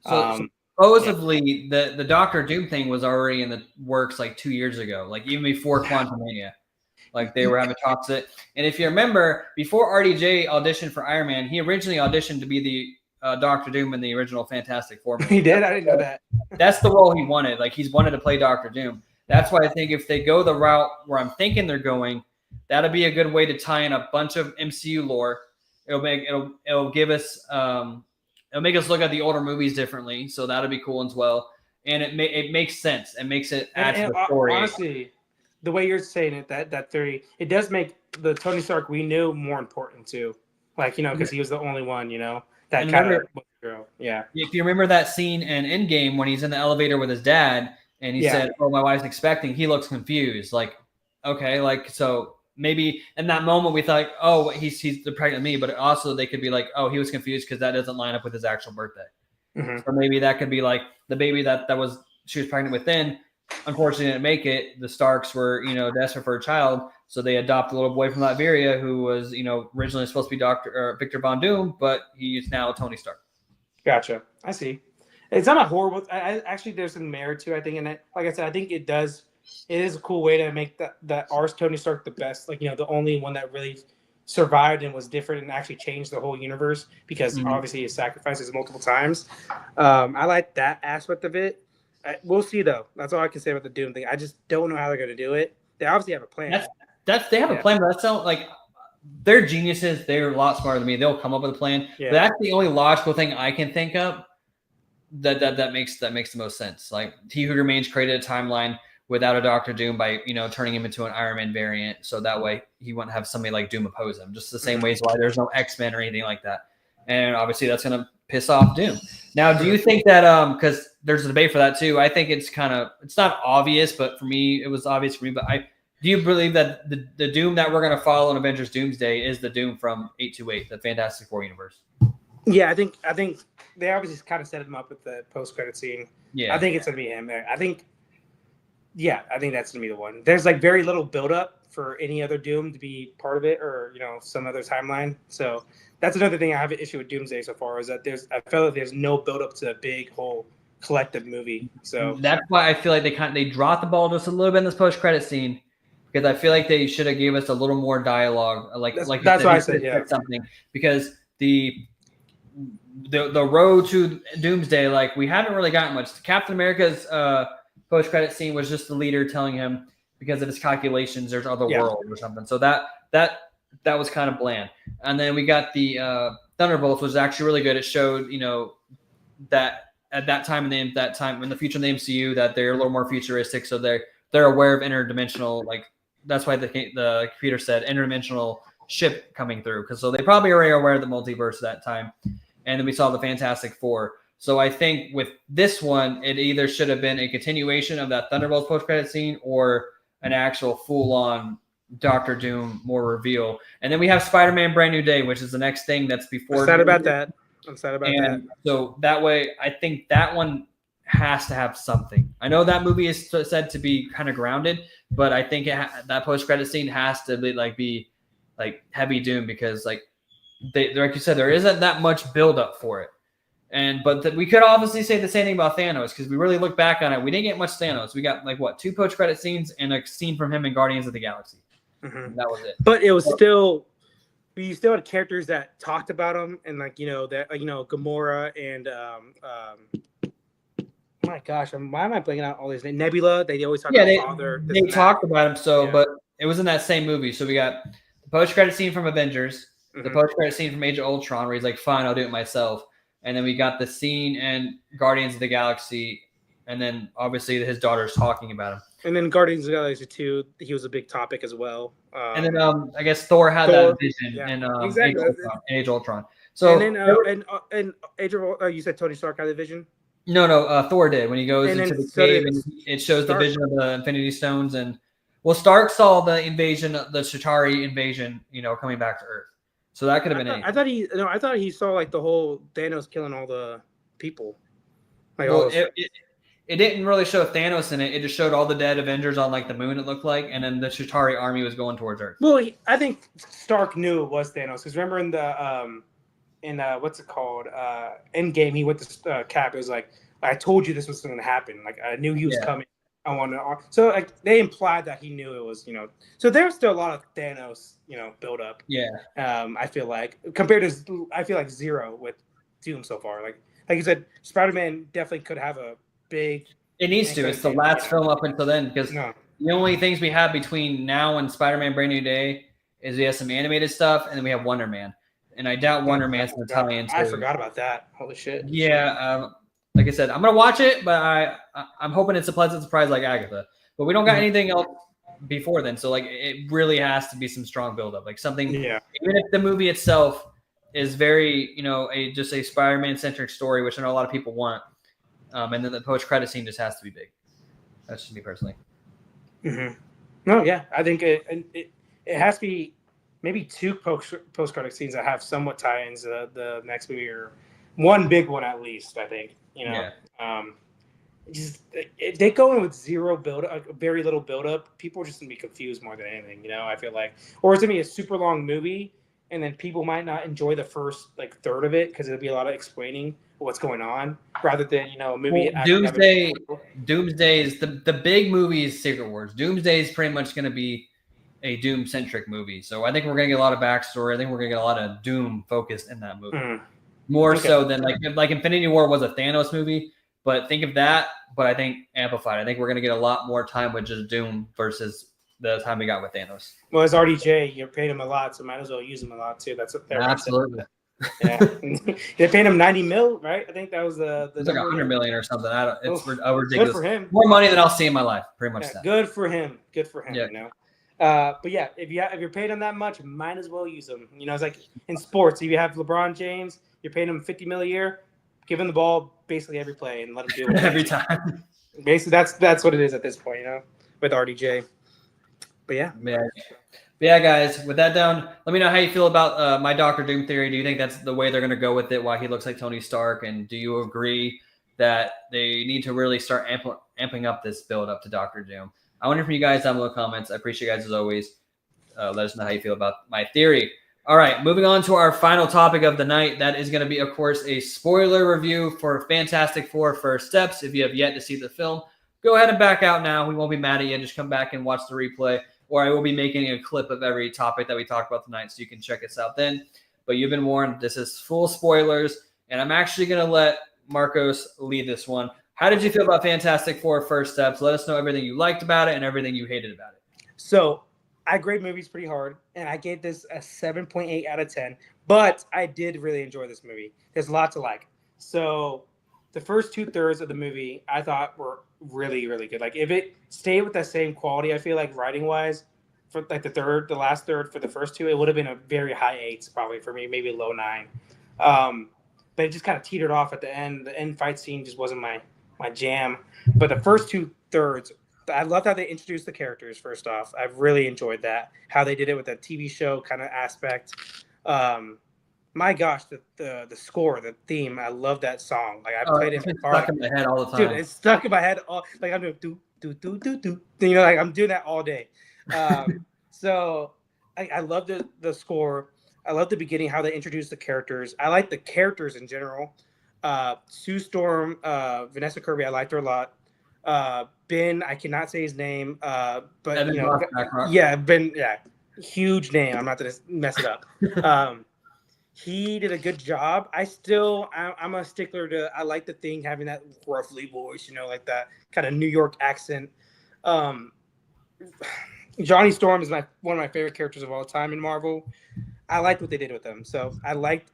So supposedly the Doctor Doom thing was already in the works like 2 years ago, like even before Quantumania. Like they were having talks it. And if you remember, before RDJ auditioned for Iron Man, he originally auditioned to be the Doctor Doom in the original Fantastic Four movie. He did? I didn't know that. That's the role he wanted. Like he's wanted to play Doctor Doom. That's why I think if they go the route where I'm thinking they're going, that'll be a good way to tie in a bunch of MCU lore. It'll give us it'll make us look at the older movies differently. So that'll be cool as well. And it makes sense. It makes it add to the story. Honestly, the way you're saying it, that theory, it does make the Tony Stark we knew more important too. Like because he was the only one that kind of girl. Yeah. If you remember that scene in Endgame when he's in the elevator with his dad. And he said, "Oh, my wife's expecting." He looks confused. Like, okay, like so maybe in that moment we thought, "Oh, he's pregnant with me," but also they could be like, "Oh, he was confused because that doesn't line up with his actual birthday." So maybe that could be like the baby that she was pregnant with. Then, unfortunately, didn't make it. The Starks were desperate for a child, so they adopt a little boy from Latveria who was originally supposed to be Victor Von Doom, but he's now Tony Stark. Gotcha. I see. It's not a horrible. Actually, there's some merit to it, I think, in it. Like I said, I think it does. It is a cool way to make that ours Tony Stark the best. Like the only one that really survived and was different and actually changed the whole universe because obviously he sacrifices multiple times. I like that aspect of it. We'll see though. That's all I can say about the Doom thing. I just don't know how they're going to do it. They obviously have a plan. They have a plan, but that's not like they're geniuses. They're a lot smarter than me. They'll come up with a plan. Yeah. But that's the only logical thing I can think of. That makes the most sense. Like He Who Remains created a timeline without a Doctor Doom by turning him into an Iron Man variant, so that way he wouldn't have somebody like Doom oppose him. Just the same ways why there's no X-Men or anything like that, and obviously that's gonna piss off Doom. Now, do you think that because there's a debate for that too? I think it's not obvious, but for me it was obvious for me. But do you believe that the Doom that we're gonna follow in Avengers Doomsday is the Doom from 828, the Fantastic Four universe? Yeah, I think they obviously kind of set him up with the post-credit scene. Yeah, I think it's gonna be him there. I think that's gonna be the one. There's like very little buildup for any other Doom to be part of it, or some other timeline. So that's another thing I have an issue with Doomsday so far, is that I feel like there's no buildup to a big whole collective movie. So that's why I feel like they dropped the ball just a little bit in this post-credit scene, because I feel like they should have gave us a little more dialogue. That's why I said something, because the road to Doomsday, like, we haven't really gotten much. Captain America's post-credit scene was just the leader telling him, because of his calculations, there's other worlds or something. So that was kind of bland. And then we got the Thunderbolts, was actually really good. It showed that at that time in the future in the MCU, that they're a little more futuristic, so they're aware of interdimensional, like, that's why the computer said interdimensional ship coming through, because so they probably already aware of the multiverse at that time. And then we saw the Fantastic Four. So I think with this one, it either should have been a continuation of that Thunderbolts post-credit scene, or an actual full-on Doctor Doom more reveal. And then we have Spider-Man Brand New Day, which is the next thing that's before. I'm sad about that. So that way, I think that one has to have something. I know that movie is said to be kind of grounded, but I think that post-credit scene has to be heavy Doom, because like you said, there isn't that much build-up for it. But we could obviously say the same thing about Thanos, because we really look back on it. We didn't get much Thanos. We got 2 post-credit scenes and a scene from him in Guardians of the Galaxy. Mm-hmm. That was it. But it was we still had characters that talked about him, and Gamora and my gosh, why am I blanking out all these names? Nebula. They always talk about father. They talked about him, but it was in that same movie. So we got the post-credit scene from Avengers, the post-credit scene from Age of Ultron, where he's like, "Fine, I'll do it myself." And then we got the scene in Guardians of the Galaxy, and then obviously his daughter's talking about him. And then Guardians of the Galaxy 2, he was a big topic as well. And then I guess Thor had that vision in Age of Ultron. So and Age of Ultron, you said Tony Stark had the vision? No, Thor did, when he goes into the cave and it shows the vision of the Infinity Stones. And Stark saw the invasion, the Chitauri invasion, coming back to Earth. So that could have been anything. I thought he saw like the whole Thanos killing all the people. It didn't really show Thanos in it. It just showed all the dead Avengers on like the moon, it looked like, and then the Chitauri army was going towards Earth. Well, I think Stark knew it was Thanos, because remember in the what's it called, Endgame, he went to Cap. It was like, I told you this was going to happen. Like, I knew he was coming. I want to. So like they implied that he knew it was, So there's still a lot of Thanos, build up. Yeah. I feel like compared to, I feel like zero with Doom so far. Like you said, Spider-Man definitely could have a big. It needs to. It's the last film up until then, because the only things we have between now and Spider-Man Brand New Day is we have some animated stuff, and then we have Wonder Man. And I doubt Wonder Man's going to tie into. I forgot about that. Holy shit. Yeah. Like I said, I'm going to watch it, but I'm hoping it's a pleasant surprise like Agatha. But we don't got anything else before then. So, like, it really has to be some strong buildup. Like something, even if the movie itself is very, just a Spider-Man-centric story, which I know a lot of people want. And then the post-credit scene just has to be big. That's just me personally. Mm-hmm. No, yeah. I think it has to be maybe 2 post-credit scenes that have somewhat tie-ins to the next movie, or one big one at least, I think. Just if they go in with zero build-up, very little build-up, people are just gonna be confused more than anything. I feel like, or it's gonna be a super long movie, and then people might not enjoy the first third of it because it'll be a lot of explaining what's going on, rather than a movie. Doomsday is the big movie is Secret Wars. Doomsday is pretty much gonna be a Doom-centric movie, so I think we're gonna get a lot of backstory. I think we're gonna get a lot of Doom focused in that movie. More so than like Infinity War was a Thanos movie, but think of that, but I think amplified. I think we're going to get a lot more time with just Doom versus the time we got with Thanos. Well, as RDJ, you're paying him a lot, so might as well use him a lot too. That's what they're absolutely. Yeah, they paid him 90 mil, right? I think that was the It's like number. 100 million or something. I don't. It's Oof, good ridiculous. for him. More money than I'll see in my life. Pretty much Yeah, that. good for him. Good for him. Yeah. You know. But yeah, if you're paid him that much, might as well use him. You know, it's like in sports. If you have LeBron James, you're paying him 50 mil a year. Give him the ball basically every play and let him do what he Every wants. time. Basically, that's what it is at this point. You know, with RDJ. But yeah. Yeah. But yeah, guys, with that down, let me know how you feel about my Doctor Doom theory. Do you think that's the way they're going to go with it, why he looks like Tony Stark? And do you agree that they need to really start amping up this build up to Doctor Doom? I wonder from you guys down below in the comments. I appreciate you guys as always. Let us know how you feel about my theory. All right, moving on to our final topic of the night. That is going to be, of course, a spoiler review for Fantastic Four First Steps. If you have yet to see the film, go ahead and back out now. We won't be mad at you. Just come back and watch the replay, or I will be making a clip of every topic that we talked about tonight, so you can check us out then. But you've been warned. This is full spoilers, and I'm actually going to let Marcos lead this one. How did you feel about Fantastic Four First Steps? Let us know everything you liked about it and everything you hated about it. So I grade movies pretty hard, and I gave this a 7.8 out of 10. But I did really enjoy this movie. There's a lot to like. So the first 2/3 of the movie I thought were really, really good. Like if it stayed with that same quality, I feel like writing wise, for like the last third for the first two, it would have been a very high 8s probably for me, maybe a low 9. But it just kind of teetered off at the end. The end fight scene just wasn't my jam. But the first 2/3, I loved how they introduced the characters. First off, I've really enjoyed that, how they did it with that TV show kind of aspect. My gosh, the score, the theme, I love that song. Like I played it stuck in my head all the time. Dude, it's stuck in my head. Like I'm doing do. You know, like I'm doing that all day. So I love the score. I love the beginning, how they introduced the characters. I like the characters in general. Sue Storm, Vanessa Kirby, I liked her a lot. Ben, I cannot say his name, but Evan you know, yeah, Ben, yeah, huge name. I'm not gonna mess it up. He did a good job. I'm a stickler to. I like the Thing having that roughly voice, you know, like that kind of New York accent. Johnny Storm is one of my favorite characters of all time in Marvel. I liked what they did with him. So I liked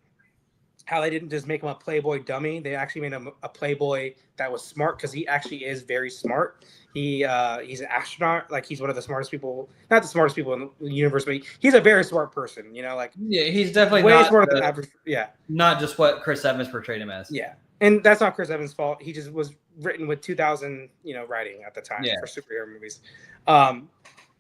how they didn't just make him a playboy dummy. They actually made him a playboy that was smart, because he actually is very smart. He's an astronaut. Like he's one of the smartest people, not the smartest people in the universe, but he's a very smart person. You know, like yeah, he's definitely way not smarter than average. Yeah, not just what Chris Evans portrayed him as. yeah, and that's not Chris Evans' fault. He just was written with 2000, writing at the time for superhero movies.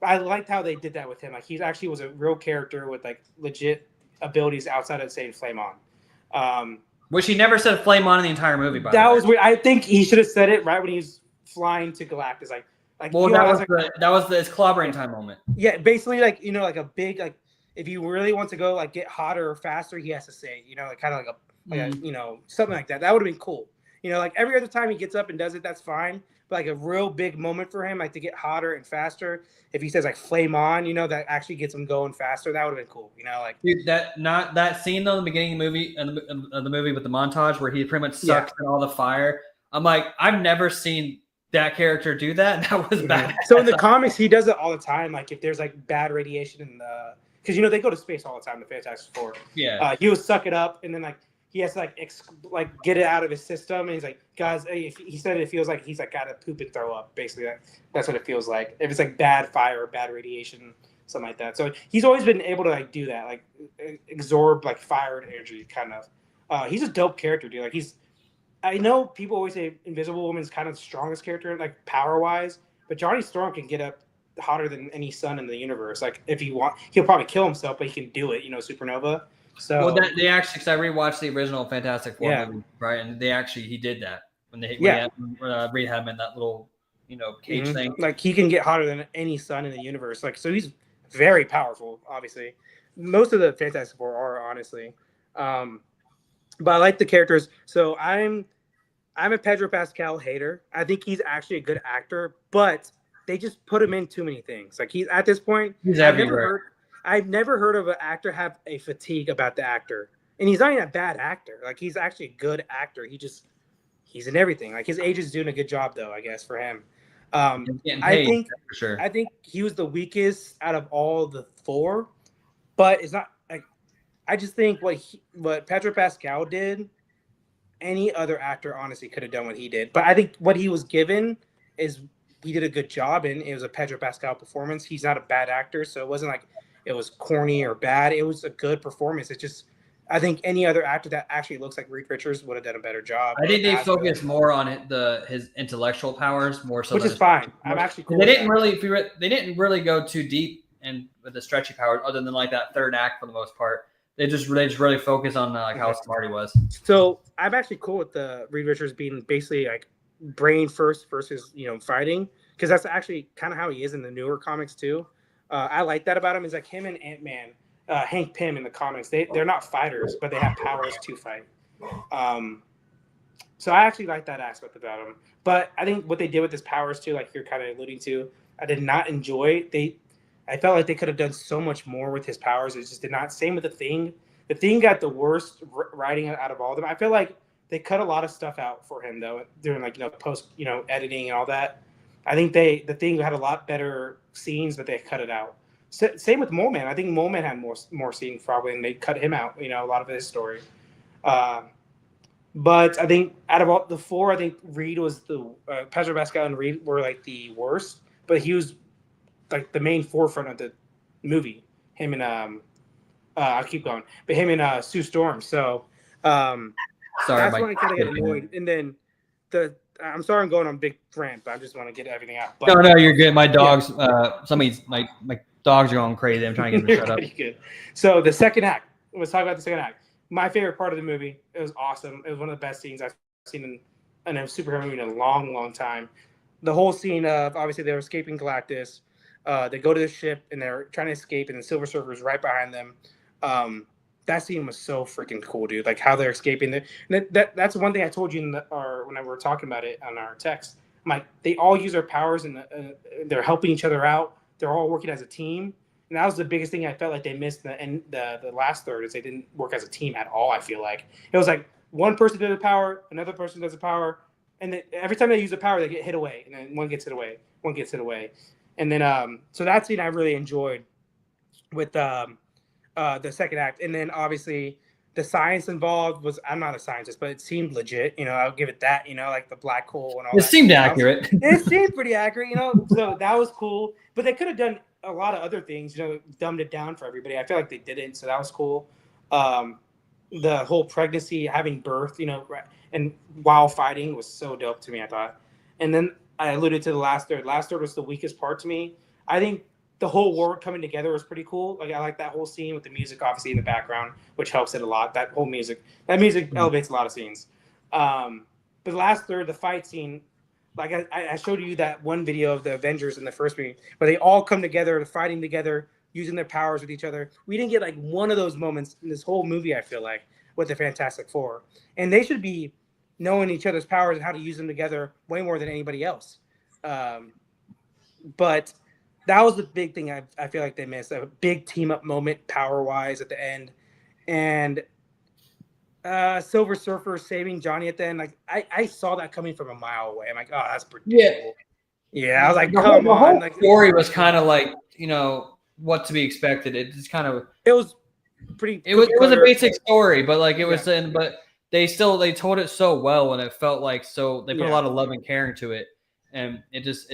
I liked how they did that with him. Like he actually was a real character with like legit abilities outside of saying "flame on." Which he never said "flame on" in the entire movie. By that the way, was weird. I think he should have said it right when he was flying to Galactus. Like well, that was the clobbering time moment. Yeah, basically, like like a big like if he really wants to go like get hotter or faster, he has to say like kind of like a something like that. That would have been cool. Like every other time he gets up and does it, that's fine. But like a real big moment for him, like to get hotter and faster. If he says like "flame on," that actually gets him going faster. That would have been cool. Like dude, that scene though in the beginning of the movie of the movie with the montage where he pretty much sucks in all the fire. I'm like, I've never seen that character do that. And that was bad. So in the comics, he does it all the time. Like if there's like bad radiation in the, because they go to space all the time. The Fantastic Four. Yeah. He would suck it up, and then like he has to like get it out of his system. And he's like, guys, he said it feels like he's like got to poop and throw up. Basically, that's what it feels like. If it's like bad fire or bad radiation, something like that. So he's always been able to like do that, like absorb like fire and energy, kind of. He's a dope character, dude. Like I know people always say Invisible Woman is kind of the strongest character, like power wise, but Johnny Storm can get up hotter than any sun in the universe. Like if he he'll probably kill himself, but he can do it. Supernova. So they actually, because I rewatched the original Fantastic Four movie, right, and he did that when Reed had him in that little cage thing. Like he can get hotter than any sun in the universe. Like so he's very powerful. Obviously, most of the Fantastic Four are honestly. But I like the characters. So I'm a Pedro Pascal hater. I think he's actually a good actor, but they just put him in too many things. Like he's at this point, he's everywhere. I've never heard of an actor have a fatigue about the actor. And he's not even a bad actor. Like he's actually a good actor. He's in everything. Like his agent's doing a good job though, I guess, for him. I think he was the weakest out of all the four, but it's not like I just think what Pedro Pascal did, any other actor honestly could have done what he did. But I think what he was given is he did a good job, and it was a Pedro Pascal performance. He's not a bad actor, so it wasn't like it was corny or bad. It was a good performance. It just I think any other actor that actually looks like Reed Richards would have done a better job. I think they As the, focused more on his intellectual powers more so which than is his fine. I'm powers. actually cool. They With didn't that. really, they didn't really go too deep and with the stretchy powers, other than like that third act for the most part. They just really focus on like how smart he was. So I'm actually cool with the Reed Richards being basically like brain first versus fighting, because that's actually kind of how he is in the newer comics too. I like that about him. Is like him and Ant-Man, Hank Pym in the comics. They're not fighters, but they have powers to fight. Um, so I actually like that aspect about him. But I think what they did with his powers too, like you're kind of alluding to, I did not enjoy. I felt like they could have done so much more with his powers. It just did not. Same with the Thing. The Thing got the worst writing out of all of them. I feel like they cut a lot of stuff out for him though during like post editing and all that. I think the Thing had a lot better scenes, but they cut it out. Same with Mole Man. I think Mole Man had more scenes probably, and they cut him out. A lot of his story. Uh, but I think out of all the four, I think Reed was the Pedro Pascal and Reed were like the worst, but he was like the main forefront of the movie. Him and I'll keep going, but him and Sue Storm. So Sorry, that's when I kind of get annoyed. And then I'm sorry I'm going on a big rant, but I just want to get everything out. But, no, you're good. My dogs, my dogs are going crazy. I'm trying to get them to shut up. Good. So the second act. Let's talk about the second act. My favorite part of the movie. It was awesome. It was one of the best scenes I've seen in a superhero movie in a long, long time. The whole scene of obviously they're escaping Galactus. They go to the ship and they're trying to escape, and the Silver Surfer is right behind them. That scene was so freaking cool, dude. Like how they're escaping. That's one thing I told you when we were talking about it on our text. I'm like, they all use their powers and they're helping each other out. They're all working as a team. And that was the biggest thing I felt like they missed the last third is they didn't work as a team at all. I feel like it was like one person does the power, another person does the power, and every time they use the power, they get hit away, and then one gets hit away, and then so that scene I really enjoyed with the second act, and then obviously the science involved was I'm not a scientist, but it seemed legit. I'll give it that. Like the black hole and all. It seemed accurate. It seemed pretty accurate. So that was cool. But they could have done a lot of other things. Dumbed it down for everybody. I feel like they didn't. So that was cool. The whole pregnancy, having birth, and while fighting was so dope to me. I thought. And then I alluded to the last third. Last third was the weakest part to me. I think the whole world coming together was pretty cool. Like I like that whole scene with the music obviously in the background, which helps it a lot. That music elevates a lot of scenes. But the last third, the fight scene, like I showed you that one video of the Avengers in the first movie, where they all come together, fighting together, using their powers with each other. We didn't get like one of those moments in this whole movie, I feel like, with the Fantastic Four. And they should be knowing each other's powers and how to use them together way more than anybody else. But that was the big thing I feel like they missed. A big team up moment power wise at the end. And Silver Surfer saving Johnny at the end. Like I saw that coming from a mile away. I'm like, oh, that's predictable. Yeah, I was like, come on. The whole like, story was kind of like, what to be expected. It just kind of it was pretty. It was a basic story, but like it was but they told it so well, and it felt like they put a lot of love and care into it. And it's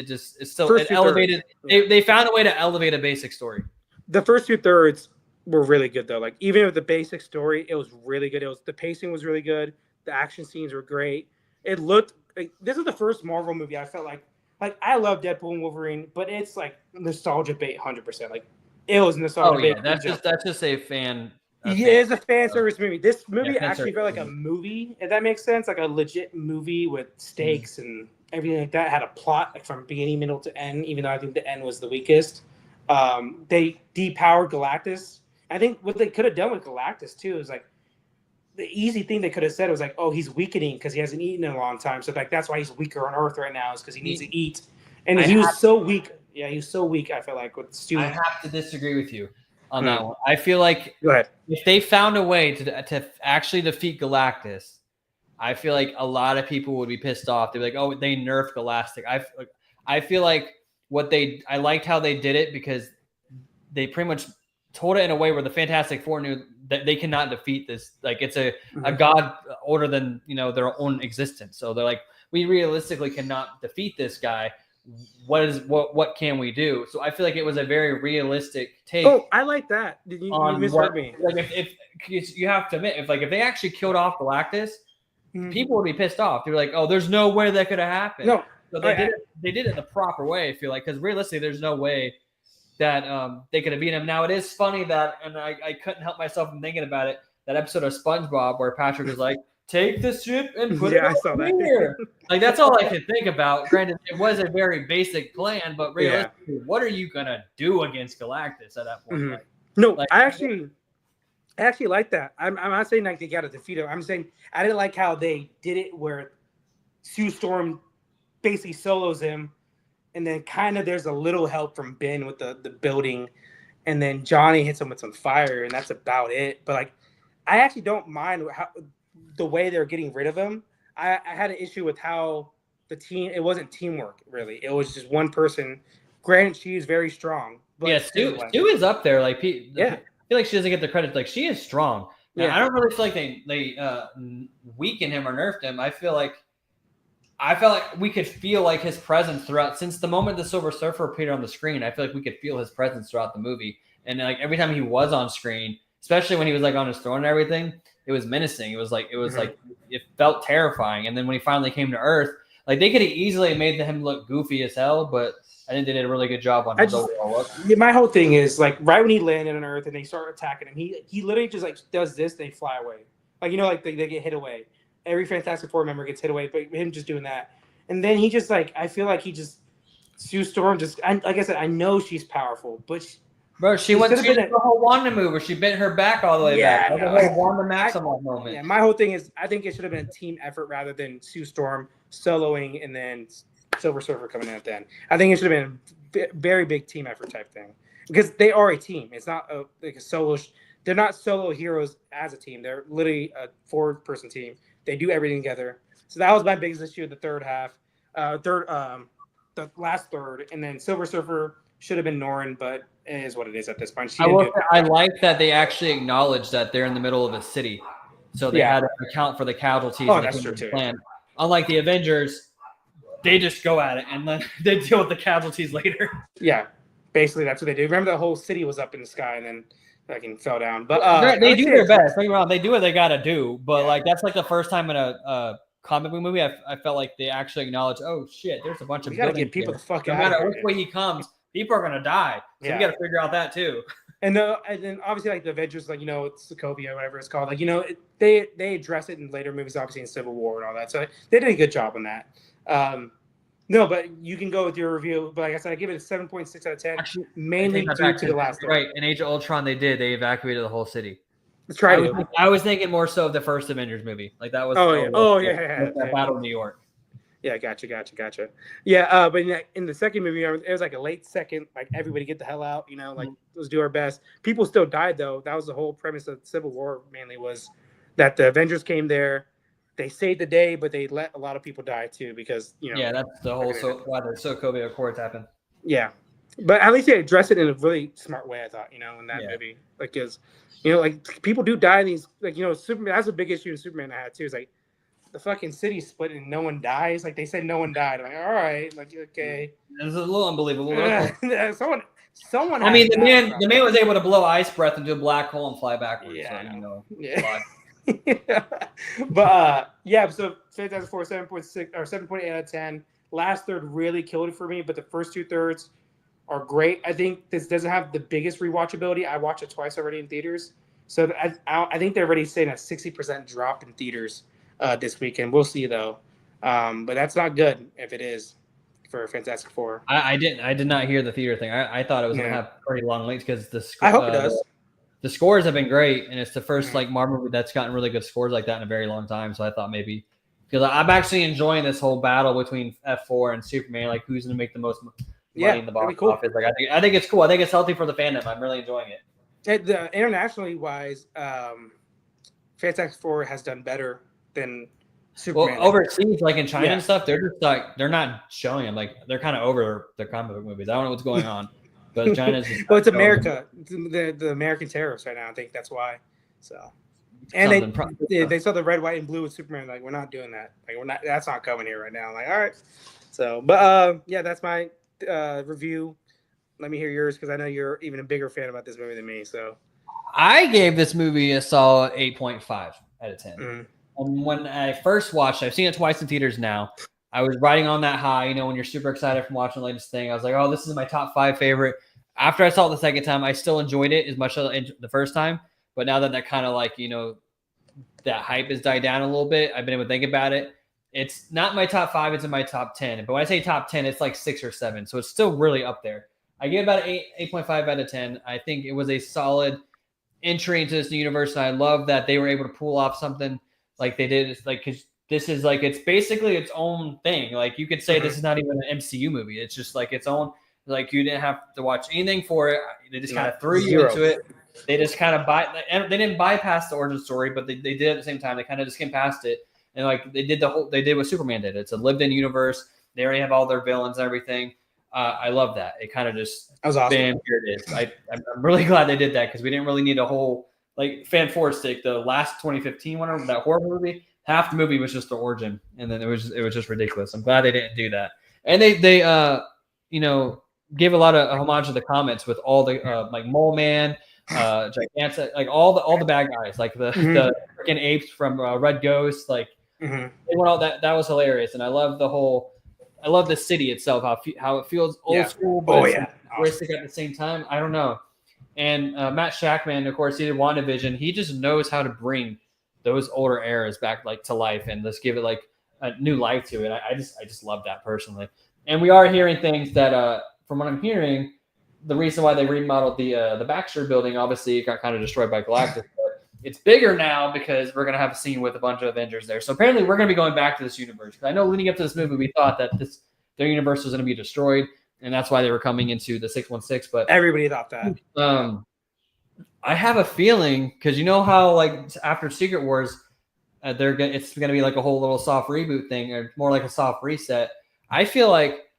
still it elevated. They found a way to elevate a basic story. The first 2/3 were really good though. Like even with the basic story, it was really good. The pacing was really good. The action scenes were great. It looked like this is the first Marvel movie I felt like I love Deadpool and Wolverine, but it's like nostalgia bait 100%. Like it was nostalgia bait. That's just a fan. It's a fan service movie. This movie actually felt like a movie, if that makes sense. Like a legit movie with stakes and everything like that. Had a plot like from beginning, middle to end, even though I think the end was the weakest. They depowered Galactus. I think what they could have done with Galactus too is like the easy thing they could have said was like, oh, he's weakening because he hasn't eaten in a long time. So like that's why he's weaker on Earth right now is because he needs to eat. And he was so weak. Yeah, he was so weak, I feel like, with Stu. I have to disagree with you on that one. I feel like Go ahead. If they found a way to actually defeat Galactus, I feel like a lot of people would be pissed off. They'd be like, oh, they nerfed Galactus. I feel like I liked how they did it because they pretty much told it in a way where the Fantastic Four knew that they cannot defeat this. Like it's a god older than their own existence. So they're like, we realistically cannot defeat this guy. What can we do? So I feel like it was a very realistic take. Oh, I like that. You misheard me. Like if you have to admit, if they actually killed off Galactus, people would be pissed off. They're like, oh, there's no way that could have happened. No, so they did it the proper way. I feel like because realistically, there's no way that they could have beat him. Now it is funny that, and I couldn't help myself from thinking about it. That episode of SpongeBob where Patrick was like, take the ship and put it over here. Like that's all I could think about. Granted, it was a very basic plan, but realistically, what are you gonna do against Galactus at that point? I actually like that. I'm not saying like they got to defeat him. I'm saying I didn't like how they did it where Sue Storm basically solos him, and then kind of there's a little help from Ben with the building, and then Johnny hits him with some fire, and that's about it. But like, I actually don't mind the way they're getting rid of him. I had an issue with how the team. It wasn't teamwork really. It was just one person. Granted, she is very strong. But Stu is up there. Like, I feel like she doesn't get the credit. Like, she is strong. I don't really feel like they weakened him or nerfed him. I felt like we could feel like his presence throughout since the moment the Silver Surfer appeared on the screen. I feel like we could feel his presence throughout the movie, and like every time he was on screen, especially when he was like on his throne and everything, it was menacing. It was like it felt terrifying. And then when he finally came to Earth, like they could have easily made him look goofy as hell, but I think they did a really good job on his overall look. Yeah, my whole thing is like right when he landed on Earth and they start attacking him, he literally just like does this, they fly away. Like like they get hit away. Every Fantastic Four member gets hit away, but him just doing that. And then he just like I feel like Sue Storm like I said, I know she's powerful, but she went to the whole Wanda move where she bent her back all the way back. That was a whole Wanda Maximoff moment. Yeah, my whole thing is I think it should have been a team effort rather than Sue Storm soloing and then Silver Surfer coming in at the end. I think it should have been a very big team effort type thing because they are a team. It's not like a solo. They're not solo heroes as a team. They're literally a 4-person team. They do everything together. So that was my biggest issue of the third half. The last third, and then Silver Surfer should have been Norrin, but it is what it is at this point. I like that they actually acknowledged that they're in the middle of a city, so they had to account for the casualties. Oh, that's true too. Plan. Unlike the Avengers, they just go at it and then they deal with the casualties later. Yeah, basically that's what they do. Remember the whole city was up in the sky and then fucking fell down. But they do their best. Don't get me wrong, they do what they got to do. But like that's like the first time in a comic book movie I felt like they actually acknowledged, oh shit, there's a bunch of. We gotta get people the fuck out. No matter which way he comes, people are gonna die. So we got to figure out that too. And then obviously like the Avengers, like it's Sokovia, whatever it's called. Like they address it in later movies, obviously in Civil War and all that. So they did a good job on that. No, but you can go with your review. But like I said, I give it a 7.6 out of 10, actually, mainly due to the last one. Right, in Age of Ultron, they evacuated the whole city. Let's try it. I was thinking more so of the first Avengers movie. Like that was. That Battle of New York. Yeah, gotcha. Yeah, but in the second movie, it was like a late second, like everybody get the hell out, like let's do our best. People still died though. That was the whole premise of Civil War mainly was that the Avengers came there, they saved the day, but they let a lot of people die too because Yeah, that's the whole why the Sokovia Accords happened. Yeah, but at least they addressed it in a really smart way. I thought in that movie, like because like people do die in these Superman. That's a big issue in Superman I had too. Is like the fucking city split and no one dies. Like they said, no one died. I'm like, all right, like okay. It's a little unbelievable. Someone. I mean, the man was able to blow ice breath into a black hole and fly backwards. Yeah. So, yeah. But so Fantastic Four 7.6 or 7.8 out of 10. Last third really killed it for me, but the first 2/3 are great. I think this doesn't have the biggest rewatchability. I watched it twice already in theaters, so I think they're already saying a 60% drop in theaters this weekend. We'll see though, but that's not good if it is for Fantastic Four. I did not hear the theater thing. I thought it was gonna have pretty long legs because I hope it does. The scores have been great, and it's the first like Marvel movie that's gotten really good scores like that in a very long time. So I thought maybe because I'm actually enjoying this whole battle between F4 and Superman, like who's going to make the most money in the box office. Like I think it's cool. I think it's healthy for the fandom. I'm really enjoying it. Internationally wise, Fantastic Four has done better than Superman. Well, overseas, like in China and stuff, they're just like they're not showing them. Like they're kind of over their comic book movies. I don't know what's going on. But China's just Well, it's America. The American terrorists right now. I think that's why. So, and they saw the red, white, and blue with Superman. Like, we're not doing that. Like, we're not. That's not coming here right now. I'm like, all right. So, but yeah, that's my review. Let me hear yours because I know you're even a bigger fan about this movie than me. So, I gave this movie a solid 8.5 out of 10. mm-hmm. And when I first watched it, I've seen it twice in theaters now. I was riding on that high, you know, when you're super excited from watching the latest thing. I was like, oh, this is my top 5 favorite. After I saw it the second time, I still enjoyed it as much as the first time. But now that kind of like, you know, that hype has died down a little bit, I've been able to think about it. It's not my top 5, it's in my top 10. But when I say top 10, it's like 6 or 7. So it's still really up there. I give about 8.5 out of 10. I think it was a solid entry into this new universe. And I love that they were able to pull off something like they did. It's like, because this is like, it's basically its own thing. Like you could say this is not even an MCU movie. It's just like its own, like you didn't have to watch anything for it. They just kind of threw you into it. They just kind of they didn't bypass the origin story, but they did at the same time. They kind of just skimmed past it. And like they did what Superman did. It's a lived in universe. They already have all their villains and everything. I love that. It kind of just, that was awesome. Bam, here it is. I'm really glad they did that because we didn't really need a whole, like Fantastic, the last 2015 one, that horror movie. Half the movie was just the origin, and then it was just ridiculous. I'm glad they didn't do that. And they you know, gave a lot of homage to the comics with all the like Mole Man, Gigantic, like all the bad guys, like the freaking apes from Red Ghost, like they went all that. That was hilarious, and I love the city itself, how it feels old school, but futuristic at the same time. I don't know. And Matt Shackman, of course, he did WandaVision. He just knows how to bring those older eras back like to life and let's give it like a new life to it. I just love that personally. And we are hearing things that from what I'm hearing, the reason why they remodeled the Baxter building, obviously it got kind of destroyed by Galactus, but it's bigger now because we're going to have a scene with a bunch of Avengers there. So apparently we're going to be going back to this universe. I know leading up to this movie, we thought that their universe was going to be destroyed, and that's why they were coming into the 616. But everybody thought that. I have a feeling because you know how like after Secret Wars, it's going to be like a whole little soft reboot thing, or more like a soft reset. I feel like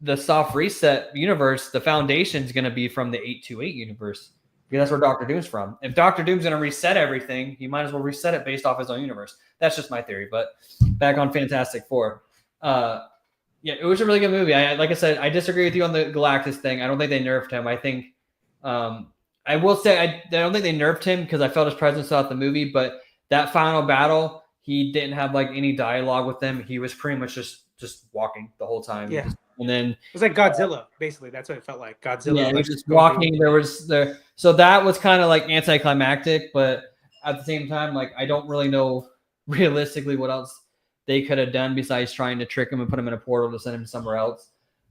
the soft reset universe, the foundation is going to be from the 828 universe. Because that's where Doctor Doom's from. If Doctor Doom's going to reset everything, he might as well reset it based off his own universe. That's just my theory. But back on Fantastic Four. Yeah, it was a really good movie. Like I said, I disagree with you on the Galactus thing. I don't think they nerfed him. I think I will say I don't think they nerfed him because I felt his presence throughout the movie. But that final battle, he didn't have like any dialogue with them. He was pretty much just walking the whole time. Yeah. And then it was like Godzilla, basically. That's what it felt like. Godzilla. Yeah, like just walking. So that was kind of like anticlimactic, but at the same time, like I don't really know realistically what else they could have done besides trying to trick him and put him in a portal to send him somewhere else.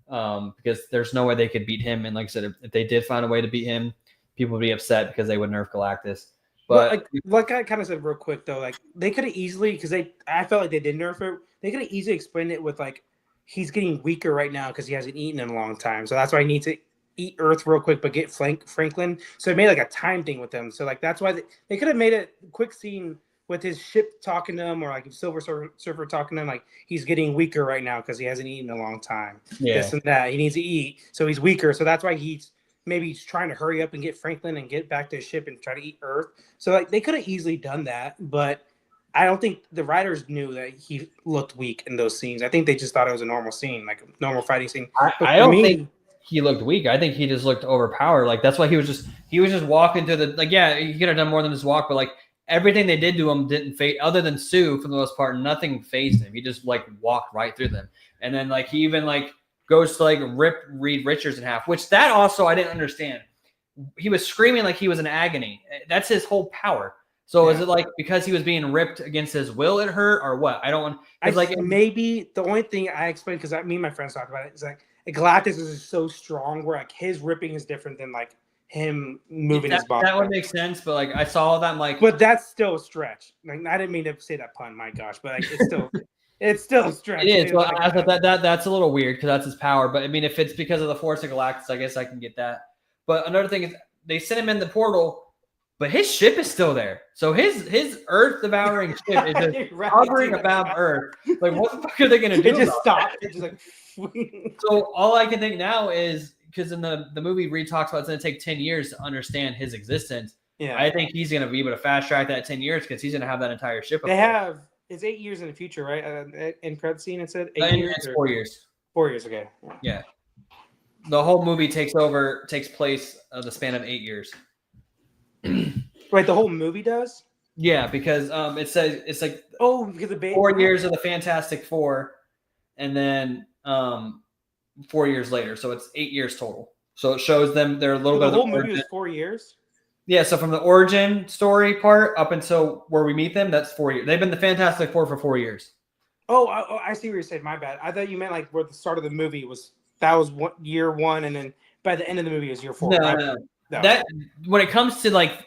Because there's no way they could beat him. And like I said, if they did find a way to beat him, people would be upset because they would nerf Galactus. But like I kind of said real quick though, like they could have easily, because I felt like they did nerf it. They could have easily explained it with like, he's getting weaker right now because he hasn't eaten in a long time. So that's why he needs to eat Earth real quick, but get Franklin. So it made like a time thing with them. So like that's why they could have made a quick scene with his ship talking to him, or like Silver Surfer talking to him, like he's getting weaker right now because he hasn't eaten in a long time. Yeah. This and that. He needs to eat. So he's weaker. So that's why he's trying to hurry up and get Franklin and get back to his ship and try to eat Earth. So like they could have easily done that, but I don't think the writers knew that he looked weak in those scenes. I think they just thought it was a normal scene, like a normal fighting scene. I don't think he looked weak. I think he just looked overpowered. Like that's why he was just walking to the, like, yeah, he could have done more than just walk, but like everything they did to him didn't phase, other than Sue for the most part, nothing phased him. He just like walked right through them. And then like he even like goes to like rip Reed Richards in half, which that also I didn't understand. He was screaming like he was in agony. That's his whole power. So is it like because he was being ripped against his will it hurt or what? I don't want. Like maybe the only thing I explained, because me and my friends talked about it, is like Galactus is so strong where like his ripping is different than like him moving his body. That would make sense, but like I saw that, I'm like, but that's still a stretch. Like I didn't mean to say that pun, my gosh, but like it's still it's still a stretch. It is. Well, like, I thought that's a little weird because that's his power. But I mean, if it's because of the Force of Galactus, I guess I can get that. But another thing is they sent him in the portal. But his ship is still there. So his Earth-devouring ship is just hovering above Earth. Like, what the fuck are they going to do? It just stopped. It just like... So all I can think now is, because in the movie Reed talks about it's going to take 10 years to understand his existence. Yeah. I think he's going to be able to fast track that 10 years because he's going to have that entire ship. They have it's 8 years in the future, right? In credit scene, it said 8 years. It's 4 years. 4 years, okay. Yeah. The whole movie takes place the span of 8 years. Right, the whole movie does. Yeah, because it says it's like because the 4 years of the Fantastic Four, and then 4 years later, so it's 8 years total. So it shows them they're a little bit. The whole movie was 4 years. Yeah, so from the origin story part up until where we meet them, that's 4 years. They've been the Fantastic Four for 4 years. Oh, I see what you're saying. My bad. I thought you meant like where the start of the movie was. That was year 1, and then by the end of the movie is year 4. No. That when it comes to like,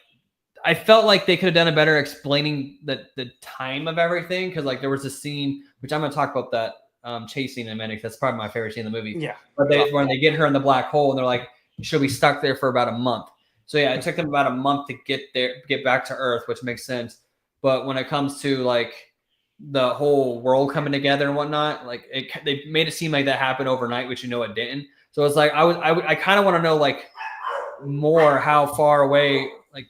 I felt like they could have done a better explaining the time of everything because like there was a scene which I'm going to talk about that chasing in a minute. That's probably my favorite scene in the movie. Yeah. But when they get her in the black hole and they're like, she'll be stuck there for about a month. So yeah, it took them about a month to get back to Earth, which makes sense. But when it comes to like the whole world coming together and whatnot, like they made it seem like that happened overnight, which it didn't. So it's like I kind of want to know like more how far away, like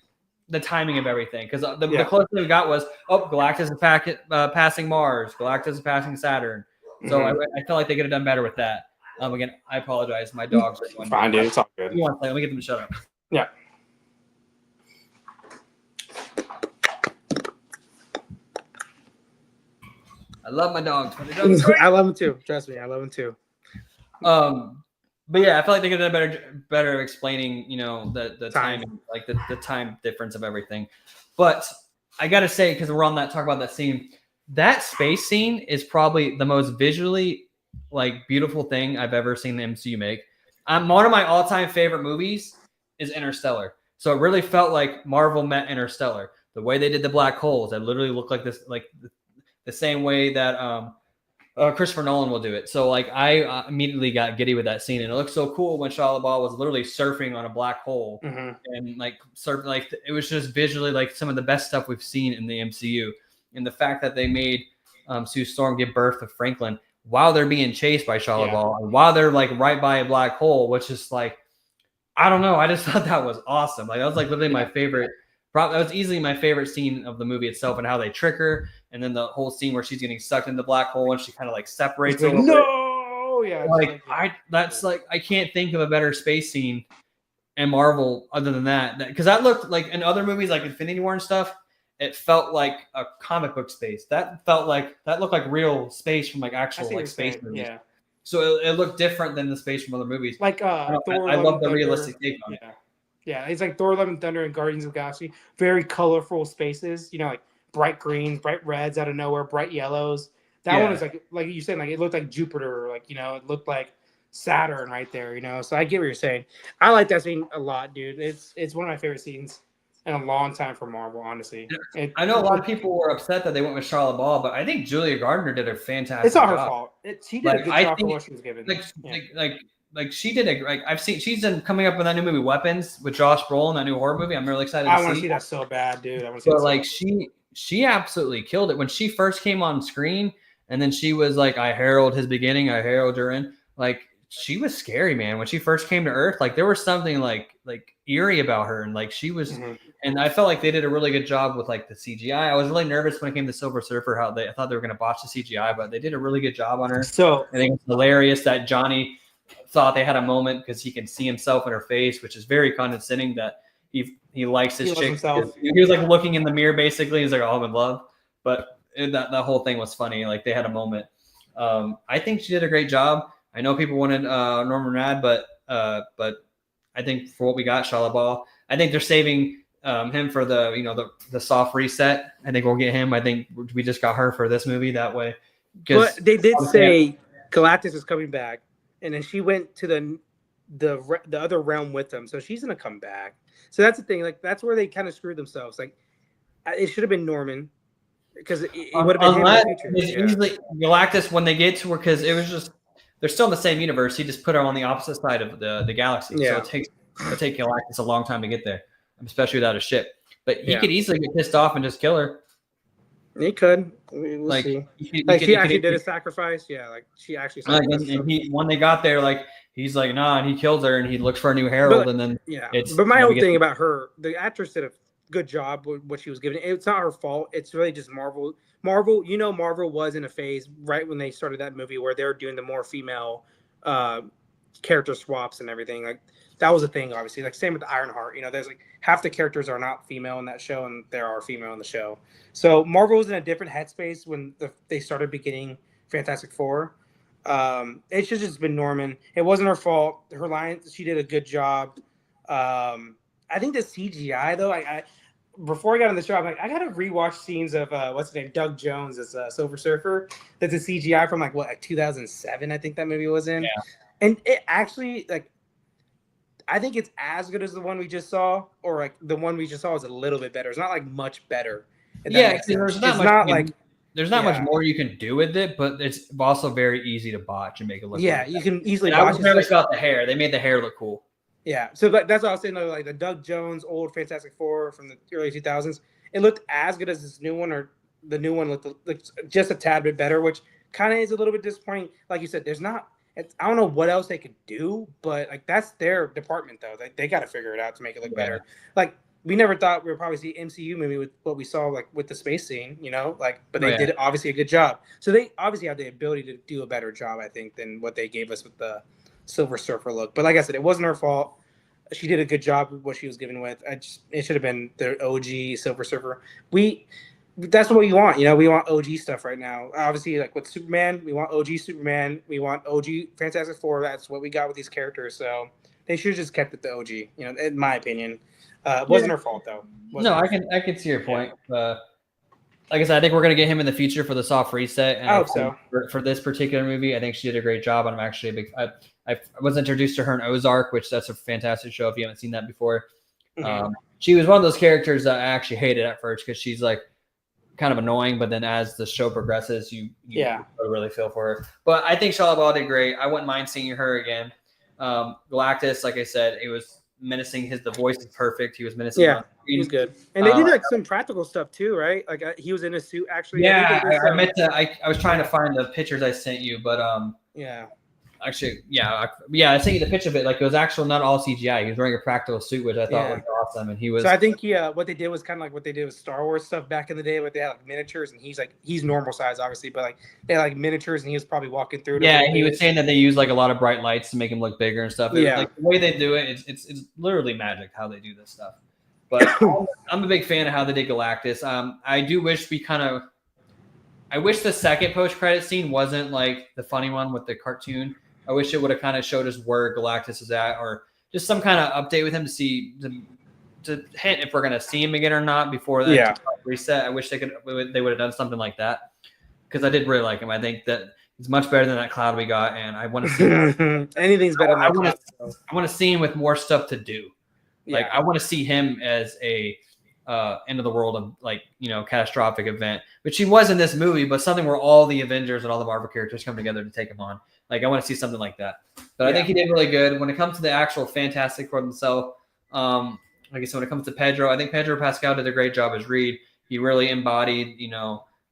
the timing of everything, because the closest we got was Galactus is passing Mars, Galactus is passing Saturn. So I felt like they could have done better with that. Again, I apologize. My dogs are going. Fine, dude. It's all good. You want to play? Let me get them to shut up. Yeah. I love my dogs. I love them too. Trust me, I love them too. But yeah, I feel like they could have done better explaining, the timing, like the time difference of everything. But I gotta say, because we're on that talk about that scene, that space scene is probably the most visually like beautiful thing I've ever seen the MCU make. One of my all-time favorite movies is Interstellar. So it really felt like Marvel met Interstellar. The way they did the black holes, that literally looked like this, like the same way that Christopher Nolan will do it. So like I immediately got giddy with that scene, and it looked so cool when Shia LaBeouf was literally surfing on a black hole and like it was just visually like some of the best stuff we've seen in the MCU. And the fact that they made Sue Storm give birth to Franklin while they're being chased by Shia LaBeouf, and while they're like right by a black hole, which is like, I don't know, I just thought that was awesome. Like that was like literally my favorite. That was easily my favorite scene of the movie itself, and how they trick her, and then the whole scene where she's getting sucked into the black hole and she kind of like separates. Like, no, yeah. Like I can't think of a better space scene in Marvel other than that, because that looked like in other movies like Infinity War and stuff. It felt like a comic book space. That looked like real space from like actual like space movies. Yeah. So it looked different than the space from other movies. Like Thor, I love the realistic take on it. Yeah, it's like Thor: Love and Thunder and Guardians of the Galaxy. Very colorful spaces, like bright greens, bright reds out of nowhere, bright yellows. That one was like you said, like it looked like Jupiter, like it looked like Saturn right there, So I get what you're saying. I like that scene a lot, dude. It's one of my favorite scenes in a long time for Marvel, honestly. I know a lot of people were upset that they went with Shia LaBeouf, but I think Julia Gardner did a fantastic job. It's not her fault. She did a good job for what she was given. Like she did I've seen she's been coming up with that new movie Weapons with Josh Brolin, that new horror movie. I'm really excited. I want to see that so bad, dude. I want to see. But like she absolutely killed it when she first came on screen, and then she was like, "I herald his beginning, I herald your end." Like she was scary, man. When she first came to Earth, like there was something like eerie about her, and like she was, and I felt like they did a really good job with like the CGI. I was really nervous when it came to Silver Surfer, I thought they were going to botch the CGI, but they did a really good job on her. So I think it's hilarious that Johnny thought they had a moment because he can see himself in her face, which is very condescending that he likes this chick. He was like looking in the mirror basically. He's like, "Oh, I'm in love," but that whole thing was funny. Like they had a moment. I think she did a great job. I know people wanted Norman Rad, but I think for what we got, Shia LaBeouf, I think they're saving him for the soft reset. I think we'll get him. I think we just got her for this movie that way. But they did say Galactus is coming back, and then she went to the other realm with them, so she's gonna come back. So that's the thing. Like that's where they kind of screwed themselves. Like it should have been Norman, because it would have been him in the future. Usually Galactus when they get to her, because it was just. They're still in the same universe. He just put her on the opposite side of the galaxy. Yeah. So it'll take Galactus a long time to get there, especially without a ship. But he could easily get pissed off and just kill her. He could. We'll see. She actually did a sacrifice. Yeah, like she actually sacrificed. When they got there, like he's like, nah, and he kills her, and he looks for a new Herald, But and then yeah, it's but my we whole get thing about her, the actress did a good job with what she was given. It's not her fault. It's really just Marvel. Marvel was in a phase right when they started that movie where they were doing the more female uh, character swaps and everything. Like that was a thing, obviously. Like same with the Ironheart. There's like half the characters are not female in that show, and there are female in the show. So Marvel was in a different headspace when they started beginning Fantastic Four. It should just been Norman. It wasn't her fault. Her line, she did a good job. I think the CGI though, I before I got on the show, I'm like, I gotta rewatch scenes of what's his name, Doug Jones as Silver Surfer. That's a CGI from like 2007, I think that movie was in, yeah. and it actually like. I think it's as good as the one we just saw, or like the one we just saw is a little bit better. It's not like much better. If that Yeah, makes sense. there's not It's much. not like There's not much more you can do with it, but it's also very easy to botch and make it look. Yeah, really you can easily. And I was botch it. nervous about the hair. They made the hair look cool. Yeah, so that's what I was saying. Though, like the Doug Jones old Fantastic Four from the early 2000s, it looked as good as this new one, or the new one looked just a tad bit better, which kind of is a little bit disappointing. Like you said, there's not. I don't know what else they could do, but like that's their department though. They got to figure it out to make it look better. Like we never thought we would probably see MCU movie with what we saw like with the space scene, but they did obviously a good job. So they obviously have the ability to do a better job, I think, than what they gave us with the Silver Surfer look. But like I said, it wasn't her fault. She did a good job with what she was given with. It should have been the OG Silver Surfer. That's what we want. We want OG stuff right now. Obviously, like with Superman, we want OG Superman. We want OG Fantastic Four. That's what we got with these characters. So they should have just kept it the OG. In my opinion, it wasn't her fault though. I can see your point. Yeah. Like I said, I think we're going to get him in the future for the soft reset. And I hope so. For this particular movie, I think she did a great job. And I'm actually a big. I was introduced to her in Ozark, which that's a fantastic show if you haven't seen that before. Mm-hmm. She was one of those characters that I actually hated at first because she's like kind of annoying, but then as the show progresses, you really feel for her. But I think Shia LaBeouf did great. I wouldn't mind seeing her again. Galactus, like I said, it was menacing. The voice is perfect. He was menacing. Yeah, he was good. And they did like some practical stuff too, right? Like he was in a suit actually. Yeah, I meant to. I was trying to find the pictures I sent you, but yeah. Actually, I sent you the picture of it. Like it was actual, not all CGI. He was wearing a practical suit, which I thought was awesome. And he was. So I think what they did was kind of like what they did with Star Wars stuff back in the day, where they had like miniatures, and he's normal size, obviously, but like they had like miniatures, and he was probably walking through. Yeah, he was saying that they use like a lot of bright lights to make him look bigger and stuff. Like the way they do it, it's literally magic how they do this stuff. But I'm a big fan of how they did Galactus. I do wish I wish the second post-credit scene wasn't like the funny one with the cartoon. I wish it would have kind of showed us where Galactus is at, or just some kind of update with him to see to hint if we're going to see him again or not before that reset. I wish they would have done something like that because I did really like him. I think that he's much better than that Cloud we got, and I want to see anything's better than that Cloud. I want to see him with more stuff to do. Like I want to see him as a end of the world of catastrophic event, which he was in this movie, but something where all the Avengers and all the Marvel characters come together to take him on. Like I want to see something like that. But I think he did really good. When it comes to the actual Fantastic Four themselves, like I said, when it comes to Pedro, I think Pedro Pascal did a great job as Reed. He really embodied,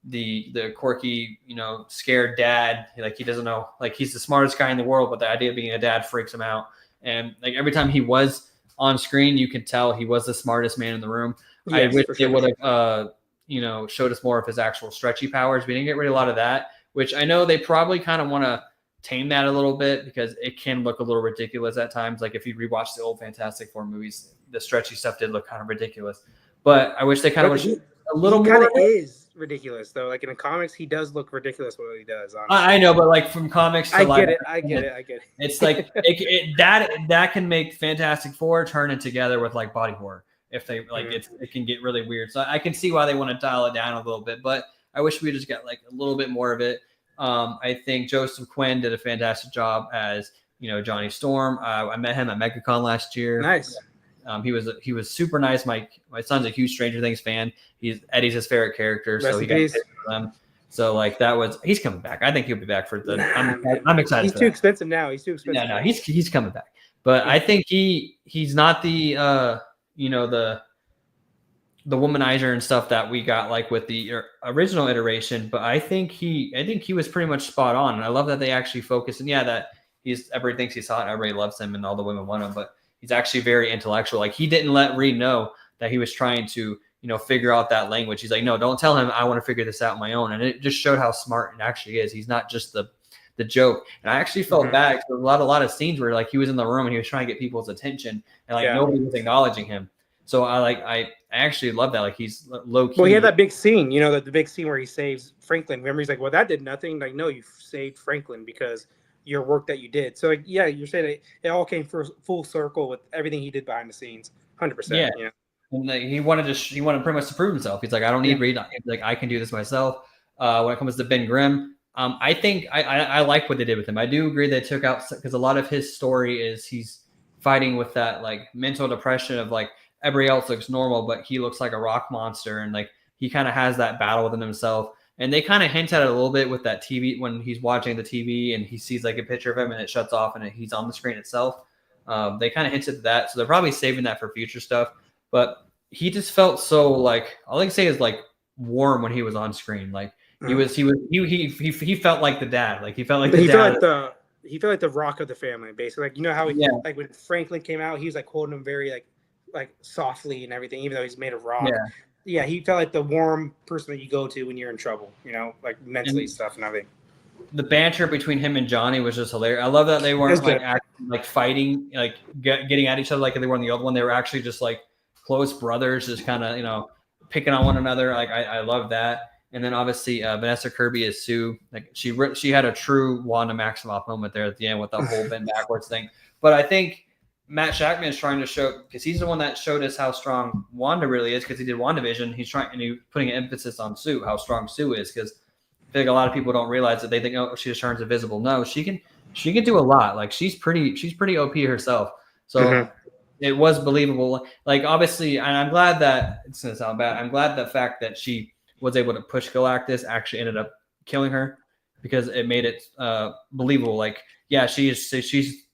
the quirky, scared dad. Like he doesn't know, like he's the smartest guy in the world, but the idea of being a dad freaks him out. And like every time he was on screen, you could tell he was the smartest man in the room. Yes, I wish they would have, showed us more of his actual stretchy powers. We didn't get rid of a lot of that, which I know they probably kind of want to tame that a little bit because it can look a little ridiculous at times. Like if you rewatch the old Fantastic Four movies, the stretchy stuff did look kind of ridiculous. But I wish they kind of would a little more. Kind of is ridiculous though. Like in the comics, he does look ridiculous what he does. Honestly. I know, but like from comics to I get it. It's like that can make Fantastic Four turn it together with like body horror. If they like it can get really weird. So I can see why they want to dial it down a little bit, but I wish we just got like a little bit more of it. I think Joseph Quinn did a fantastic job as Johnny Storm. I met him at MegaCon last year. Nice. He was super nice. My son's a huge Stranger Things fan. Eddie's his favorite character, so he got to for them. So like he's coming back. I think he'll be back for the. I'm excited. He's too expensive now. He's too expensive. No, he's coming back. But I think he's not the the womanizer and stuff that we got like with the original iteration, but I think he was pretty much spot on. And I love that they actually focused and that everybody thinks he's hot and everybody loves him and all the women want him, but he's actually very intellectual. Like he didn't let Reed know that he was trying to, figure out that language. He's like, no, don't tell him I want to figure this out on my own. And it just showed how smart it actually is. He's not just the joke. And I actually felt bad. A lot of scenes where like he was in the room and he was trying to get people's attention and like nobody was acknowledging him. So I actually love that. Like he's low key. Well, he had that big scene, the big scene where he saves Franklin. Remember, he's like, well, that did nothing. Like, no, you saved Franklin because your work that you did. So, like, yeah, you're saying it all came full circle with everything he did behind the scenes. 100%. Yeah. And he wanted pretty much to prove himself. He's like, I don't need Reed. Like, I can do this myself. When it comes to Ben Grimm, I think I like what they did with him. I do agree they took out, because a lot of his story is he's fighting with that like mental depression of like everybody else looks normal, but he looks like a rock monster. And like, he kind of has that battle within himself. And they kind of hint at it a little bit with that TV when he's watching the TV and he sees like a picture of him and it shuts off and he's on the screen itself. They kind of hinted at that. So they're probably saving that for future stuff. But he just felt so like, all I can say is like warm when he was on screen. Like he felt like the dad. Like he felt like the dad. He felt like the rock of the family, basically. Like, how like when Franklin came out, he was like holding him very like softly and everything, even though he's made of rock. Yeah, he felt like the warm person that you go to when you're in trouble, like mentally stuff and everything. The banter between him and Johnny was just hilarious. I love that they weren't like fighting, like getting at each other like they were in the old one. They were actually just like close brothers, just kind of, picking on one another. Like I love that. And then obviously Vanessa Kirby as Sue. Like she had a true Wanda Maximoff moment there at the end with the whole bend backwards thing. But I think Matt Shackman is trying to show, because he's the one that showed us how strong Wanda really is, because he did WandaVision. He's putting an emphasis on Sue, how strong Sue is, because I feel like a lot of people don't realize that. They think, oh, she just turns invisible. No, she can do a lot. Like she's pretty OP herself. So it was believable. Like obviously, and I'm glad that it's gonna sound bad. I'm glad the fact that she was able to push Galactus actually ended up killing her, because it made it believable. Like, yeah, she's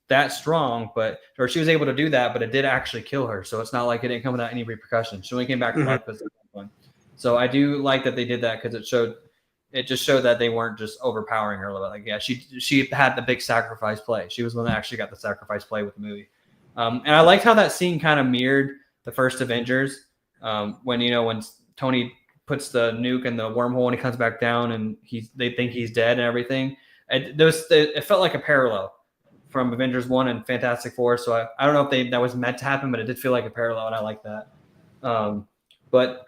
that strong, or she was able to do that, but it did actually kill her. So it's not like it didn't come without any repercussions. She only came back to life because of that one. So I do like that they did that, because it just showed that they weren't just overpowering her a little bit. Like, yeah, she had the big sacrifice play. She was the one that actually got the sacrifice play with the movie. And I liked how that scene kind of mirrored the first Avengers, when Tony puts the nuke in the wormhole and he comes back down and they think he's dead and everything. It felt like a parallel from Avengers 1 and Fantastic Four. So I don't know if that was meant to happen, but it did feel like a parallel, and I like that. But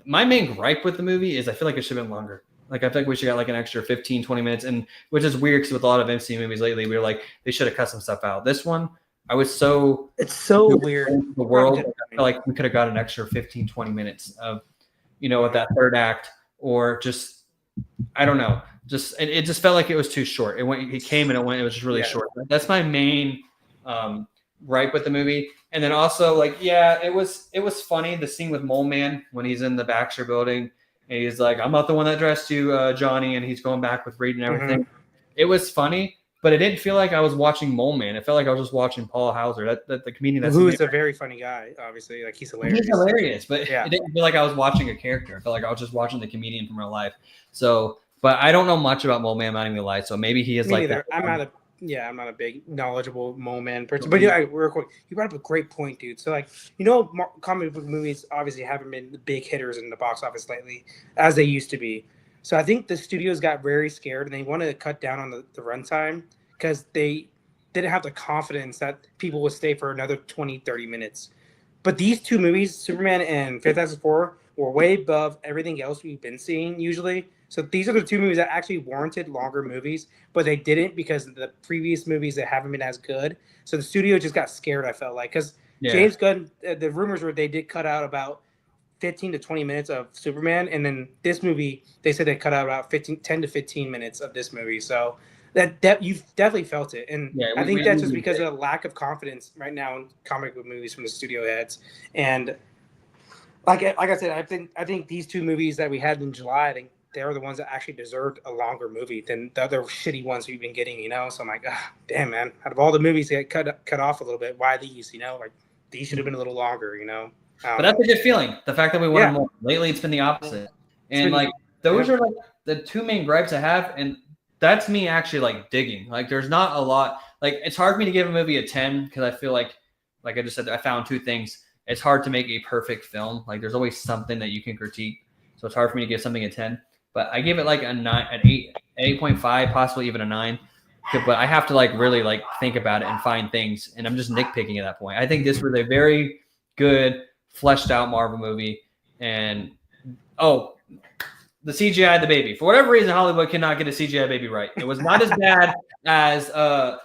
my main gripe with the movie is I feel like it should have been longer. Like, I feel like we should have got like an extra 15, 20 minutes, and which is weird because with a lot of MCU movies lately, we were like, they should have cut some stuff out. This one, it's so weird. The world, I feel like we could have got an extra 15, 20 minutes of, with that third act, or just, I don't know. It just felt like it was too short. It came and it went. It was just really short. That's my main gripe with the movie. And then also, like, yeah, it was funny, the scene with Mole Man when he's in the Baxter building and he's like, "I'm not the one that dressed you, Johnny," and he's going back with Reed and everything. It was funny, but it didn't feel like I was watching Mole Man. It felt like I was just watching Paul Hauser, that the comedian. Who is a very funny guy, obviously. Like, he's hilarious. He's hilarious, but it didn't feel like I was watching a character. I felt like I was just watching the comedian from real life. So. But I don't know much about Mole Man, I'm not even gonna lie. So maybe he is like that. I'm not a big knowledgeable Mole Man person. But real quick, you brought up a great point, dude. So like, comic book movies obviously haven't been the big hitters in the box office lately, as they used to be. So I think the studios got very scared and they wanted to cut down on the runtime, because they didn't have the confidence that people would stay for another 20, 30 minutes. But these two movies, Superman and Fantastic Four, were way above everything else we've been seeing usually. So these are the two movies that actually warranted longer movies, but they didn't because the previous movies that haven't been as good. So the studio just got scared, I felt like, because James Gunn, the rumors were they did cut out about 15 to 20 minutes of Superman, and then this movie, they said they cut out about 10 to 15 minutes of this movie. So that you definitely felt it, and I think that's just because of the lack of confidence right now in comic book movies from the studio heads. And like I said, I think these two movies that we had in July, I think they're the ones that actually deserved a longer movie than the other shitty ones we've been getting, So I'm like, damn, man. Out of all the movies that get cut off a little bit, why these, Like, these should have been a little longer, But that's a good feeling. The fact that we wanted more. Lately, it's been the opposite. And, those are, the two main gripes I have. And that's me actually, digging. Like, there's not a lot. like it's hard for me to give a movie a 10 because I feel like I just said, I found two things. It's hard to make a perfect film. Like there's always something that you can critique. So it's hard for me to give something a 10. But I give it like a 9, an 8.5, possibly even a 9. But I have to like really like think about it and find things. And I'm just nitpicking at that point. I think this was a very good, fleshed out Marvel movie. And the CGI of the baby. For whatever reason, Hollywood cannot get a CGI baby right. It was not as bad as the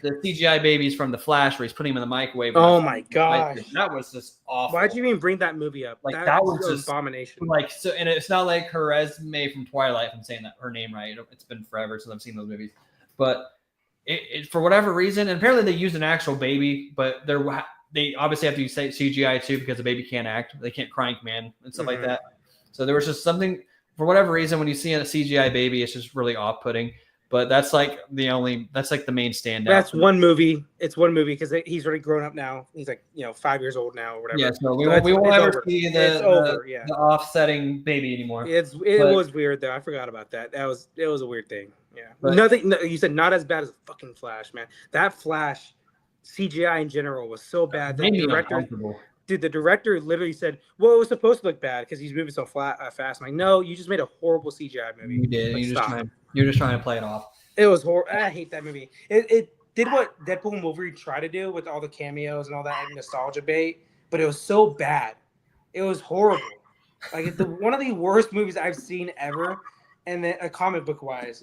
CGI babies from The Flash, where he's putting him in the microwave. Oh my gosh, that was just awful. Why'd you even bring that movie up? Like that was an just abomination. Like so, and it's not like her resume from Twilight. If I'm saying that her name right, it's been forever since I've seen those movies. But it for whatever reason, and apparently they used an actual baby, but they obviously have to use CGI too because the baby can't act. They can't cry in command and stuff like that. So there was just something. For whatever reason, when you see a CGI baby, it's just really off-putting. But that's like the main standout. That's one movie. It's one movie because he's already grown up now. He's like 5 years old now or whatever. Yeah, so we won't ever see the offsetting baby anymore. It was weird though. I forgot about that. It was a weird thing. Yeah, but nothing. You said not as bad as fucking Flash, man. That Flash CGI in general was so bad. The director. Dude, the director literally said, well, it was supposed to look bad because he's moving so fast. I'm like, no, you just made a horrible CGI movie. You did. You're just trying to play it off. It was horrible. I hate that movie. It did what Deadpool and Wolverine tried to do with all the cameos and all that nostalgia bait, but it was so bad. It was horrible. Like, it's one of the worst movies I've seen ever, and then comic book wise,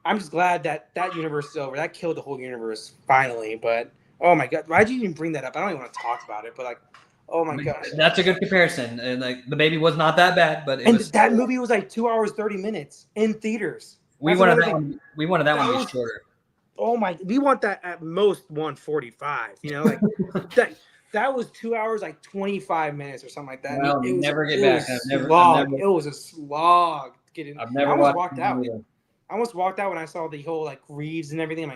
I'm just glad that universe is over. That killed the whole universe finally, but oh my God, why'd you even bring that up? I don't even want to talk about it, but like, oh my gosh. That's a good comparison. And like the baby was not that bad, but that movie was like 2 hours, 30 minutes in theaters. We wanted that one to be shorter. Oh my, we want that at most 145, like that was 2 hours, like 25 minutes or something like that. Well, it was a slog. I almost walked out. I almost walked out when I saw the whole like Reeves and everything.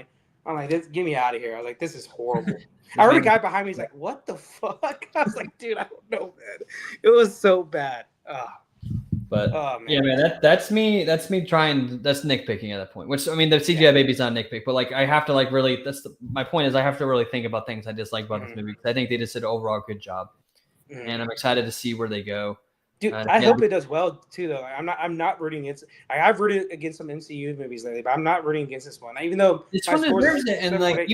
I'm like, get me out of here. I was like, this is horrible. I heard a guy behind me. He's like, what the fuck? I was like, dude, I don't know, man. It was so bad. But yeah, man, that's me trying. That's nitpicking at that point. Which I mean, the CGI baby's not nitpick, but like I have to like really. My point is I have to really think about things I dislike about this movie because I think they just did an overall good job, and I'm excited to see where they go. Dude, I hope it does well too, though. I'm not rooting against. I've rooted against some MCU movies lately, but I'm not rooting against this one. Even though it's one that deserves it, and like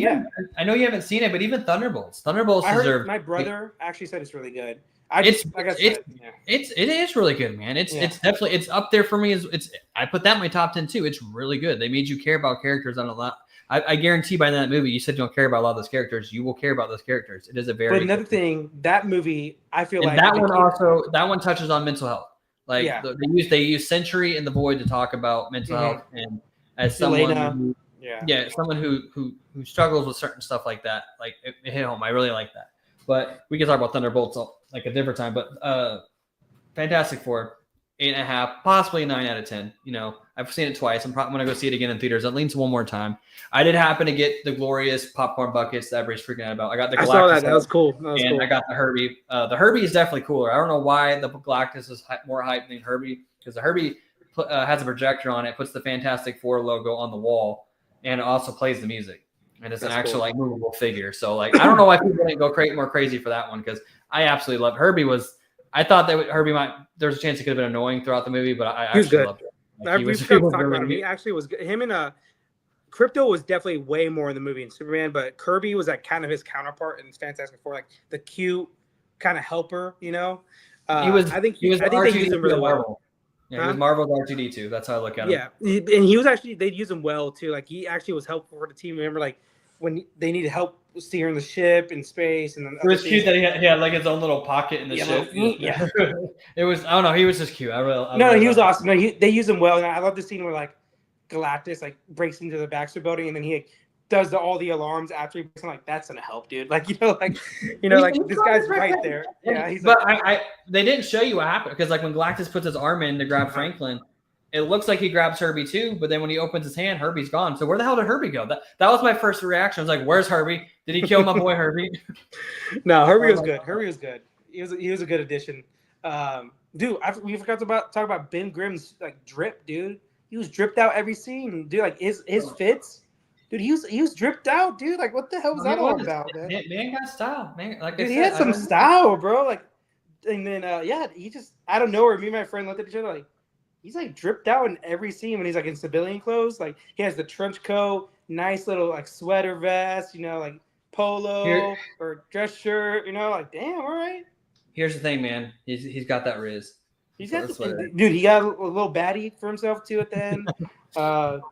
I know you haven't seen it, but even Thunderbolts deserve. My brother actually said it's really good. It is really good, man. It's definitely up there for me. I put that in my top 10 too. It's really good. They made you care about characters on a lot. I guarantee by that movie, you said you don't care about a lot of those characters. You will care about those characters. It is a very. But another thing, that movie, I feel like that one touches on mental health. Like they use Century and the Void to talk about mental health, and as someone, someone who struggles with certain stuff like that, like it hit home. I really like that. But we can talk about Thunderbolts like a different time. But Fantastic Four, 8.5, possibly a 9 out of 10. I've seen it twice. I'm probably going to go see it again in theaters at least one more time. I did happen to get the glorious popcorn buckets that everybody's freaking out about. I got the Galactus. I saw that. That was cool. I got the Herbie. The Herbie is definitely cooler. I don't know why the Galactus is more hype than Herbie, because the Herbie has a projector on it, puts the Fantastic Four logo on the wall, and it also plays the music. And it's an actual like movable figure. So like I don't know why people didn't go more crazy for that one, because I absolutely loved Herbie. I thought that Herbie there's a chance he could have been annoying throughout the movie, but I actually loved it. Like, we've talked about him. He actually was good. Him and Crypto was definitely way more in the movie than Superman, but Kirby was like kind of his counterpart in Fantastic Four, like the cute kind of helper, I think they used him really well. Yeah, he was Marvel's R2D2. That's how I look at him. Yeah, and he was actually, they used him well too. Like he actually was helpful for the team. Remember, like when they needed help steering the ship in space, and then it was cute that he had like his own little pocket in the ship. Yeah, it was. I don't know. He was just cute. He was awesome. No, they used him well, and I love the scene where like Galactus like breaks into the Baxter building, and then he does all the alarms after he breaks. I'm like, that's gonna help, dude. Like like this guy's right there. Yeah, he's. But they didn't show you what happened, because like when Galactus puts his arm in to grab Franklin, it looks like he grabs Herbie too, but then when he opens his hand, Herbie's gone. So where the hell did Herbie go? That was my first reaction. I was like, where's Herbie? Did he kill my boy Herbie? No, Herbie was good. Herbie was good. He was a good addition. Dude, we forgot to talk about Ben Grimm's like drip, dude. He was dripped out every scene, dude. Like his fits Dude, he was dripped out, dude. Like, what the hell was No, he that all was. about, man? Man got style, man. Like I Dude, he said, had some style, bro. Like, and then yeah, he just out of nowhere, me and my friend looked at each other like, he's like dripped out in every scene when he's like in civilian clothes. Like he has the trench coat, nice little like sweater vest, you know, like here, polo or dress shirt, you know, like damn, all right. here's the thing, man. He's got that Riz. He's got That's what it is. dude. He got a little baddie for himself too at the end.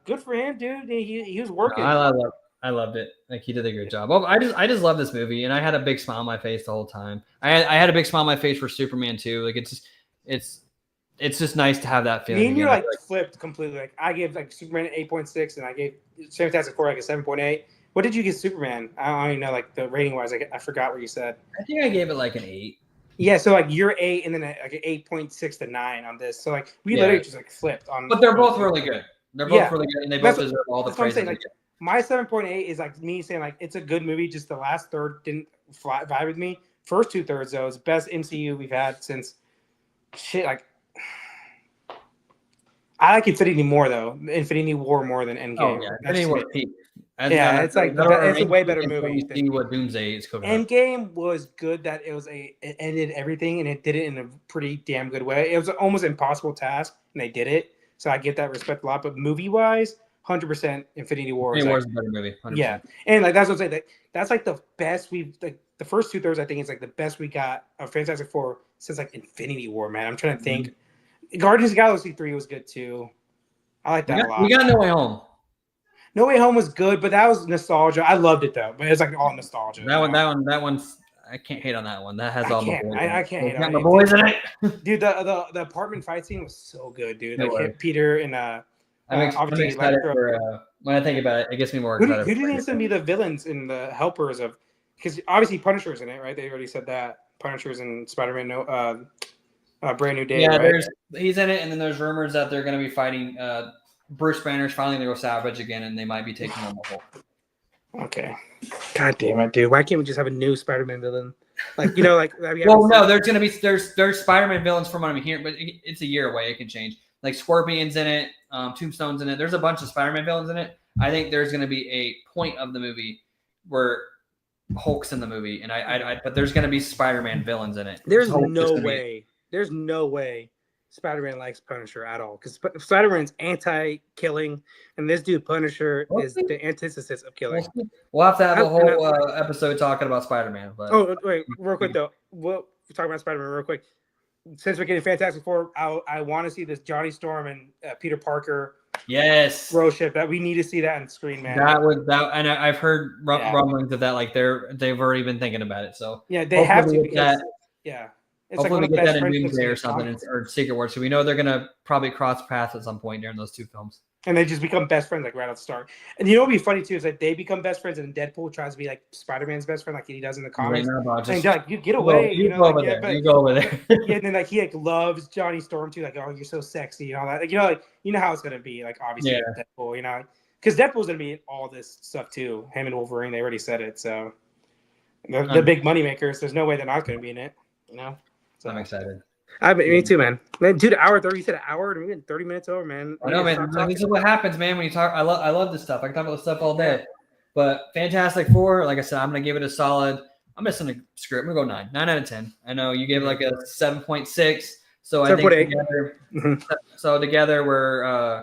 Good for him, dude. He was working. I loved it. Like he did a great job. Well, I just love this movie, and I had a big smile on my face the whole time. I had a big smile on my face for Superman too. Like it's just nice to have that feeling. Me and you again. like flipped completely. Like I gave like Superman 8.6, and I gave Fantastic Four like a 7.8. What did you give Superman? I don't even know like the rating wise. I forgot what you said. I think I gave it like an 8. Yeah, so like you're 8, and then like an 8.6 to 9 on this. So like we literally just like flipped on. But they're both really good. They're both really good, and they both deserve all the praise. Like, my 7.8 is like me saying like it's a good movie. Just the last third didn't vibe with me. First 2/3 though is best MCU we've had since shit. Like I like Infinity more though. Infinity War more than Endgame. Oh yeah, Infinity War peak. Yeah, it's like it's a way better movie. See what Doomsday is cooking. Endgame was good that it ended everything and it did it in a pretty damn good way. It was an almost impossible task and they did it. So I give that respect a lot. But movie wise, 100% Infinity War. Infinity War is a better movie. 100%. Yeah, and like that's what I'm saying. That's like the best we've like the first 2/3. I think is like the best we got of Fantastic Four since like Infinity War. Man, I'm trying to think. Guardians of the Galaxy 3 was good too. I like that a lot. We got No Way Home. No Way Home was good, but that was nostalgia. I loved it though, but it's like all nostalgia. That one's. I can't hate on that one. That has all my boys. I can't hate on my boys in it. Dude, the apartment fight scene was so good, dude. Like Peter and I'm excited for when I think about it. It gets me more excited. Who did to be the villains and the helpers of? Because obviously Punisher's in it, right? They already said that Punisher's in Spider-Man. Brand New Day. Yeah, right? He's in it, and then there's rumors that they're going to be fighting. Bruce Banner's finally going to go Savage again, and they might be taking on the Hulk. Okay. God damn it, dude! Why can't we just have a new Spider-Man villain? Like well, no, there's gonna be there's Spider-Man villains from what I'm hearing, but it's a year away. It can change. Like Scorpion's in it, Tombstone's in it. There's a bunch of Spider-Man villains in it. I think there's gonna be a point of the movie where Hulk's in the movie, and but there's gonna be Spider-Man villains in it. There's no way. There's no way Spider-Man likes Punisher at all because Spider-Man's anti-killing, and this dude Punisher is the antithesis of killing. We'll have to have a whole episode talking about Spider-Man. But wait, real quick though, we'll talk about Spider-Man real quick. Since we're getting Fantastic Four, I want to see this Johnny Storm and Peter Parker. Yes, bro, shit. That we need to see that on screen, man. And I've heard rumblings of that. Like they've already been thinking about it. So yeah, they have to. Because, yeah. It's hopefully we get that in Doomsday or something, or Secret Wars. So we know they're gonna probably cross paths at some point during those two films. And they just become best friends, like right at the start. And you know what would be funny too is that they become best friends, and Deadpool tries to be like Spider-Man's best friend, like he does in the comics. And they're like, "You get away, you go over there. You go over there." Yeah, and then like he like loves Johnny Storm too, like, "Oh, you're so sexy," and all that. Like you know how it's gonna be, like obviously Deadpool, you know, because Deadpool's gonna be in all this stuff too. Him and Wolverine, they already said it, so the big money makers. There's no way they're not gonna be in it, you know. So I'm excited. Me too, man. Dude, hour 30. You said an hour, and we went 30 minutes over, man. I know, man. This is what happens, man. When you talk, I love this stuff. I can talk about this stuff all day. But Fantastic Four, like I said, I'm gonna give it a solid. I'm missing the script. I'm gonna go 9 out of 10. I know you gave it like a 7.6. So I think together we're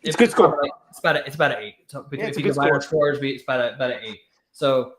it's good score. It's about an 8. So if you combine our scores, it's about an 8. So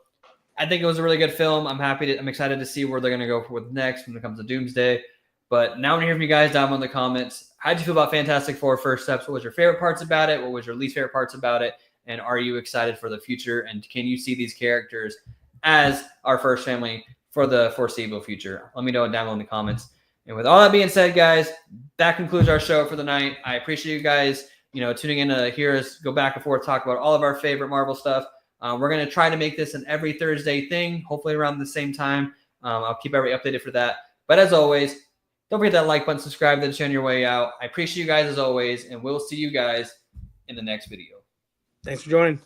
I think it was a really good film. I'm excited to see where they're going to go with next when it comes to Doomsday. But now I want to hear from you guys down in the comments. How did you feel about Fantastic Four First Steps? What was your favorite parts about it? What was your least favorite parts about it? And are you excited for the future? And can you see these characters as our first family for the foreseeable future? Let me know down in the comments. And with all that being said, guys, that concludes our show for the night. I appreciate you guys, tuning in to hear us go back and forth, talk about all of our favorite Marvel stuff. We're going to try to make this an every Thursday thing, hopefully around the same time. I'll keep everybody updated for that. But as always, don't forget that like button, subscribe to the channel on your way out. I appreciate you guys as always, and we'll see you guys in the next video. Thanks for joining.